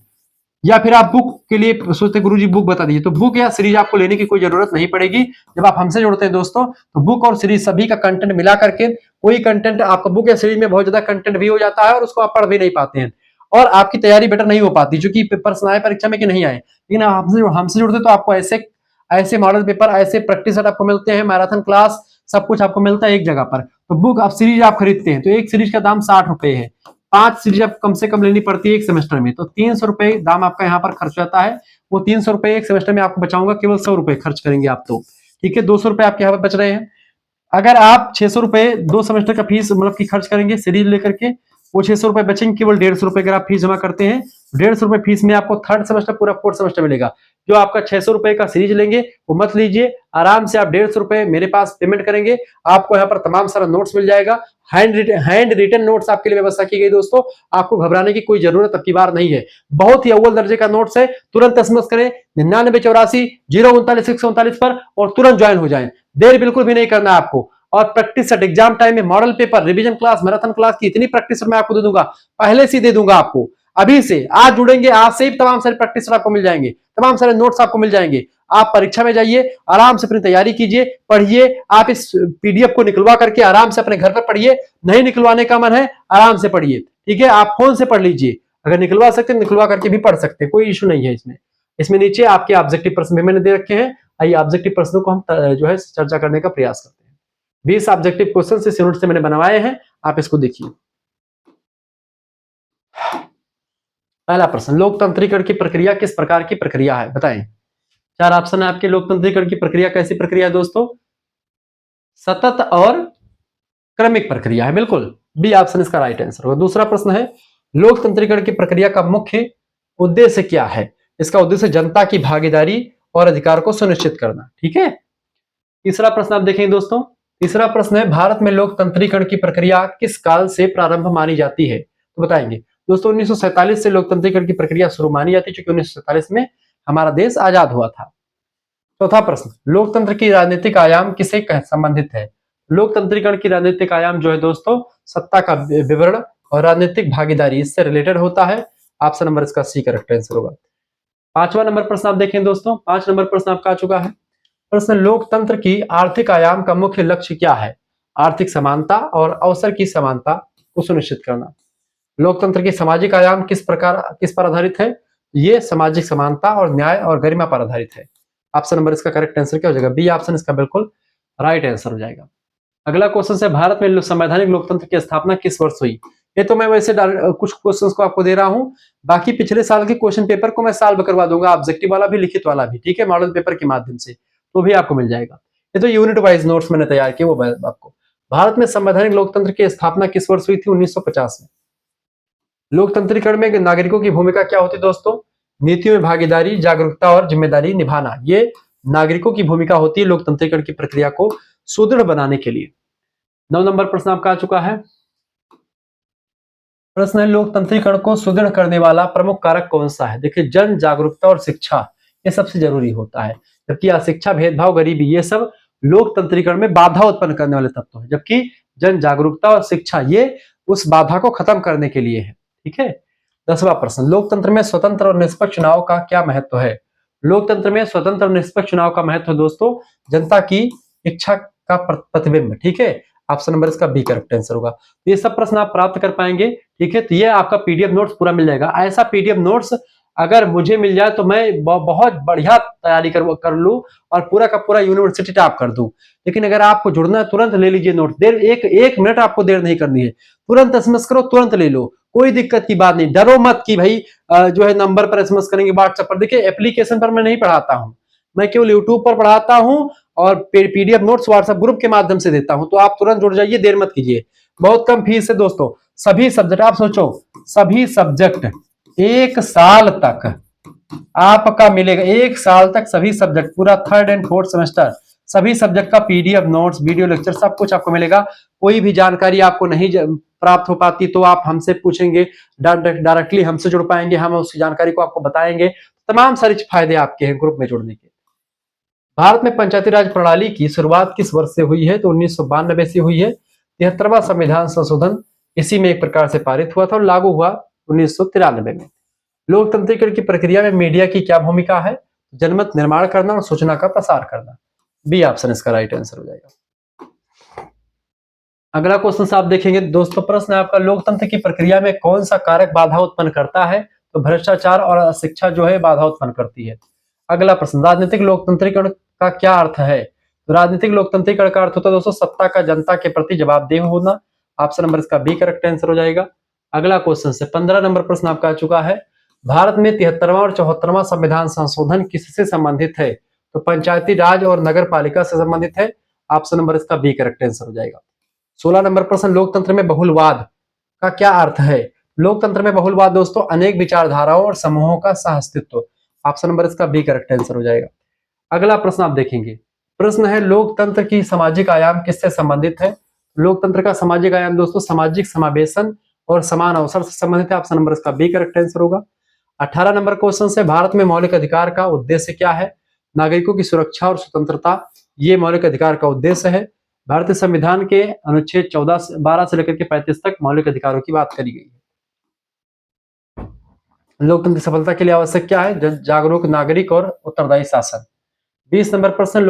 [SPEAKER 1] या फिर आप बुक के लिए सोचते गुरुजी बुक बता दीजिए, तो बुक या सीरीज आपको लेने की कोई जरूरत नहीं पड़ेगी। जब आप हमसे जुड़ते हैं दोस्तों, तो बुक और सीरीज सभी का कंटेंट मिला करके, कोई कंटेंट आपका बुक या सीरीज में बहुत ज्यादा कंटेंट भी हो जाता है और उसको आप पढ़ भी नहीं पाते हैं, और आपकी तैयारी बेटर नहीं हो पाती, क्योंकि पेपर्स आए परीक्षा में कि नहीं आए। लेकिन हमसे जुड़ते तो आपको ऐसे ऐसे मॉडल पेपर, ऐसे प्रैक्टिस सेट आपको मिलते हैं, मैराथन क्लास, सब कुछ आपको मिलता है एक जगह पर। तो बुक आप सीरीज आप खरीदते हैं, तो एक सीरीज का दाम 60 रुपए है। 5 सीरीज आप कम से कम लेनी पड़ती है एक सेमेस्टर में, तो 300 रुपए दाम आपका यहाँ पर खर्च होता है। वो 300 रुपए एक सेमेस्टर में आपको बचाऊंगा, केवल 100 रुपए खर्च करेंगे आप, तो ठीक है 200 रुपए आपके यहाँ पर बच रहे हैं। अगर आप 600 रुपए 2 सेमेस्टर का फीस मतलब की खर्च करेंगे सीरीज लेकर के, वो 600 रुपए बचेंगे, केवल 150 रुपए अगर आप फीस जमा करते हैं, 150 रुपए फीस में आपको थर्ड सेमेस्टर पूरा 4th सेमेस्टर मिलेगा। जो आपका 600 रुपए का सीरीज लेंगे वो मत लीजिए, आराम से आप 150 रुपए मेरे पास पेमेंट करेंगे, आपको यहाँ पर तमाम सारा नोट्स मिल जाएगा। हैंड रिटन नोट्स आपके लिए व्यवस्था की गई दोस्तों, आपको घबराने की कोई जरूरत अब की बार नहीं है। बहुत ही अव्वल दर्जे का नोट्स है। तुरंत एसएमएस करें 9984 039 पर और तुरंत ज्वाइन हो जाएं। देर बिल्कुल भी नहीं करना आपको। और प्रैक्टिस सेट एग्जाम टाइम में model paper, revision class, marathon class की इतनी प्रैक्टिस मैं आपको दे दूंगा, पहले से दे दूंगा आपको। अभी से आज जुड़ेंगे, आज से ही तमाम सारे प्रैक्टिस आपको मिल जाएंगे, तमाम सारे नोट्स आपको मिल जाएंगे। आप परीक्षा में जाइए, आराम से अपनी तैयारी कीजिए, पढ़िए। आप इस पीडीएफ को निकलवा करके आराम से अपने घर पर पढ़िए। नहीं निकलवाने का मन है, आराम से पढ़िए, ठीक है। आप फोन से पढ़ लीजिए, अगर निकलवा सकते हैं निकलवा करके भी पढ़ सकते हैं, कोई इशू नहीं है इसमें। इसमें नीचे आपके ऑब्जेक्टिव प्रश्न भी मैंने दे रखे हैं। आइए ऑब्जेक्टिव प्रश्नों को हम जो है चर्चा करने का प्रयास करते हैं। 20 ऑब्जेक्टिव क्वेश्चन इस यूनिट से मैंने बनवाए हैं, आप इसको देखिए। पहला प्रश्न, लोकतंत्रीकरण की प्रक्रिया किस प्रकार की प्रक्रिया है, बताएं। 4 ऑप्शन है आपके। लोकतंत्रीकरण की प्रक्रिया कैसी प्रक्रिया है दोस्तों? सतत और क्रमिक प्रक्रिया है, बिल्कुल बी ऑप्शन इसका राइट आंसर होगा। दूसरा प्रश्न है, लोकतंत्रीकरण की प्रक्रिया का मुख्य उद्देश्य क्या है? इसका उद्देश्य जनता की भागीदारी और अधिकार को सुनिश्चित करना, ठीक है। तीसरा प्रश्न आप देखेंगे दोस्तों, तीसरा प्रश्न है, भारत में लोकतंत्रीकरण की प्रक्रिया किस काल से प्रारंभ मानी जाती है, तो बताएंगे। दोस्तों 1947 से लोकतंत्रीकरण की प्रक्रिया शुरू मानी जाती है, क्योंकि 1947 में हमारा देश आजाद हुआ था। चौथा प्रश्न, लोकतंत्र की राजनीतिक आयाम किसे संबंधित है? लोकतंत्रीकरण की राजनीतिक आयाम जो है दोस्तों, सत्ता का विवरण और राजनीतिक भागीदारी, इससे रिलेटेड होता है। ऑप्शन नंबर इसका सी करेक्ट आंसर होगा। 5वां नंबर प्रश्न आप देखें दोस्तों, 5 नंबर प्रश्न आपका आ चुका है। प्रश्न, लोकतंत्र की आर्थिक आयाम का मुख्य लक्ष्य क्या है? आर्थिक समानता और अवसर की समानता को सुनिश्चित करना। लोकतंत्र की सामाजिक आयाम किस पर आधारित है? ये सामाजिक समानता और न्याय और गरिमा पर आधारित है। ऑप्शन नंबर इसका करेक्ट आंसर क्या हो जाएगा? बी ऑप्शन इसका बिल्कुल राइट आंसर हो जाएगा। अगला क्वेश्चन है, भारत में संवैधानिक लोकतंत्र की स्थापना किस वर्ष हुई? ये तो मैं वैसे कुछ क्वेश्चंस को आपको दे रहा हूं, बाकी पिछले साल के क्वेश्चन पेपर को मैं सॉल्व करवा दूंगा, ऑब्जेक्टिव वाला भी लिखित वाला भी, ठीक है, मॉडल पेपर के माध्यम से, तो भी आपको मिल जाएगा। ये तो यूनिट वाइज नोट्स मैंने तैयार किए, वो आपको। भारत में संवैधानिक लोकतंत्र की स्थापना किस वर्ष हुई थी? 1950 में। लोकतंत्रीकरण में नागरिकों की भूमिका क्या होती है दोस्तों? नीतियों में भागीदारी, जागरूकता और जिम्मेदारी निभाना, ये नागरिकों की भूमिका होती है लोकतंत्रीकरण की प्रक्रिया को सुदृढ़ बनाने के लिए। 9 नंबर प्रश्न आपका आ चुका है। प्रश्न है, लोकतंत्रीकरण को सुदृढ़ करने वाला प्रमुख कारक कौन सा है? देखिए, जन जागरूकता और शिक्षा, ये सबसे जरूरी होता है, जबकि अशिक्षा, भेदभाव, गरीबी, ये सब लोकतंत्रीकरण में बाधा उत्पन्न करने वाले तत्व है, जबकि जन जागरूकता और शिक्षा ये उस बाधा को खत्म करने के लिए है, ठीक है। 10वां प्रश्न, लोकतंत्र में स्वतंत्र और निष्पक्ष चुनाव का क्या महत्व है? लोकतंत्र में स्वतंत्र और निष्पक्ष चुनाव का महत्व दोस्तों, जनता की इच्छा का प्रतिबिंब, ठीक है। ऑप्शन नंबर इसका बी करेक्ट आंसर होगा। ये सब प्रश्न आप प्राप्त कर पाएंगे, ठीक है। तो ये आपका पीडीएफ नोट्स पूरा मिल जाएगा। ऐसा पीडीएफ नोट्स अगर मुझे मिल जाए तो मैं बहुत बढ़िया तैयारी कर लूं और पूरा का पूरा यूनिवर्सिटी टॉप कर दूं। लेकिन अगर आपको जुड़ना है, तुरंत ले लीजिए नोट, देर एक मिनट आपको देर नहीं करनी है, तुरंत एसएमएस करो, तुरंत ले लो, कोई दिक्कत की बात नहीं। डरो मत कि भाई जो है नंबर पर एसएमएस करेंगे, व्हाट्सएप पर। देखिए, एप्लीकेशन पर मैं नहीं पढ़ाता हूं, मैं केवल यूट्यूब पर पढ़ाता हूं और पीडीएफ नोट्स व्हाट्सएप ग्रुप के माध्यम से देता हूं, तो आप तुरंत जुड़ जाइए, देर मत कीजिए। बहुत कम फीस है दोस्तों। सभी सब्जेक्ट, आप सोचो सभी सब्जेक्ट 1 साल तक आपका मिलेगा, 1 साल तक सभी सब्जेक्ट, पूरा 3rd एंड 4th सेमेस्टर सभी सब्जेक्ट का पीडीएफ नोट्स, वीडियो लेक्चर सब कुछ आपको मिलेगा। कोई भी जानकारी आपको नहीं प्राप्त हो पाती तो आप हमसे पूछेंगे, डायरेक्टली हमसे जुड़ पाएंगे, हम उस जानकारी को आपको बताएंगे। तमाम सारे फायदे आपके हैं ग्रुप में जुड़ने के। भारत में पंचायती राज प्रणाली की शुरुआत किस वर्ष से हुई है? तो 1992 से हुई है। 73वां संविधान संशोधन इसी में एक प्रकार से पारित हुआ था और लागू हुआ 1993 में। लोकतंत्रीकरण की प्रक्रिया में मीडिया की क्या भूमिका है? जनमत निर्माण करना और सूचना का प्रसार करना। बी ऑप्शन इसका राइट आंसर हो जाएगा। अगला क्वेश्चन आप देखेंगे दोस्तों, प्रश्न है आपका, लोकतंत्र की प्रक्रिया में कौन सा कारक बाधा उत्पन्न करता है? तो भ्रष्टाचार और अशिक्षा जो है बाधा उत्पन्न करती है। अगला प्रश्न, राजनीतिक लोकतंत्रीकरण का क्या अर्थ है? तो राजनीतिक लोकतंत्रीकरण का अर्थ होता है दोस्तों सत्ता का जनता के प्रति जवाबदेह होना। ऑप्शन नंबर इसका बी करेक्ट आंसर हो जाएगा। अगला क्वेश्चन से 15 नंबर प्रश्न आपका आ चुका है, भारत में 73वां और 74वां संविधान संशोधन किससे संबंधित है? तो पंचायती राज और नगर पालिका से संबंधित है। ऑप्शन नंबर इसका बी करेक्ट आंसर हो जाएगा। 16 नंबर प्रश्न, लोकतंत्र में बहुलवाद का क्या अर्थ है? लोकतंत्र में बहुलवाद दोस्तों अनेक विचारधाराओं और समूहों का सहअस्तित्व। ऑप्शन नंबर इसका बी करेक्ट आंसर हो जाएगा। अगला प्रश्न आप देखेंगे, प्रश्न है लोकतंत्र की सामाजिक आयाम किससे संबंधित है? लोकतंत्र का सामाजिक आयाम दोस्तों सामाजिक समावेशन और समान अवसर से संबंधित है। ऑप्शन नंबर इसका बी करेक्ट आंसर होगा। 18 नंबर क्वेश्चन से, भारत में मौलिक अधिकार का उद्देश्य क्या है? नागरिकों की सुरक्षा और स्वतंत्रता ये मौलिक अधिकार का उद्देश्य है। भारतीय संविधान के अनुच्छेद 12 से लेकर के 35 तक मौलिक अधिकारों की बात करी गई है। लोकतंत्र की सफलता के लिए आवश्यक क्या है? जागरूक नागरिक और उत्तरदायी शासन। 20 नंबर प्रश्न,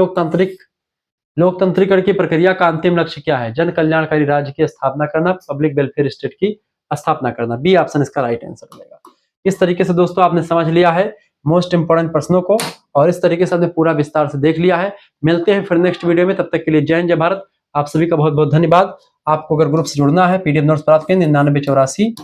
[SPEAKER 1] लोकतंत्रीकरण की प्रक्रिया का अंतिम लक्ष्य क्या है? जन कल्याणकारी राज्य की स्थापना करना, पब्लिक वेलफेयर स्टेट की स्थापना करना। बी ऑप्शन इसका राइट आंसर हो जाएगा। इस तरीके से दोस्तों आपने समझ लिया है मोस्ट इंपोर्टेंट प्रश्नों को और इस तरीके से आपने पूरा विस्तार से देख लिया है। मिलते हैं फिर नेक्स्ट वीडियो में, तब तक के लिए जय हिंद जय भारत। आप सभी का बहुत बहुत धन्यवाद। आपको अगर ग्रुप से जुड़ना है, पीडीएफ नोट्स प्राप्त करें 9984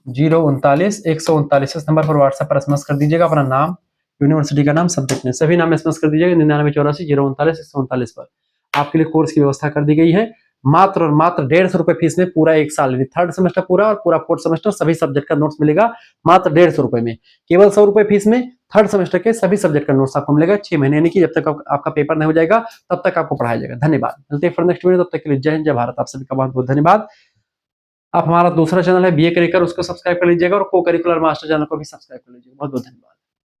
[SPEAKER 1] 039 139 इस नंबर पर व्हाट्सएप पर एसएमएस कर दीजिएगा अपना नाम, यूनिवर्सिटी का नाम, सब्जेक्ट में सभी नाम एसएमएस कर दीजिएगा 9984 039 139 पर। आपके लिए कोर्स की व्यवस्था कर दी गई है। मात्र और मात्र 150 रुपए फीस में पूरा 1 साल, यानी 3rd सेमेस्टर पूरा और पूरा 4th सेमेस्टर सभी सब्जेक्ट का नोट्स मिलेगा मात्र 150 रुपए में। केवल 100 रुपए फीस में 3rd सेमेस्टर के सभी सब्जेक्ट का नोट्स आपको मिलेगा 6 महीने, यानी कि जब तक आपका पेपर नहीं हो जाएगा तब तक आपको पढ़ाया जाएगा। धन्यवाद। मिलते हैं फिर नेक्स्ट वीडियो, तब तक के लिए जय हिंद जय भारत। आप सभी का बहुत बहुत धन्यवाद। आप हमारा दूसरा चैनल है बीए करिकुलर, उसको सब्सक्राइब कर लीजिएगा और को करिकुलर मास्टर चैनल को भी सब्सक्राइब कर लीजिएगा। बहुत बहुत धन्यवाद।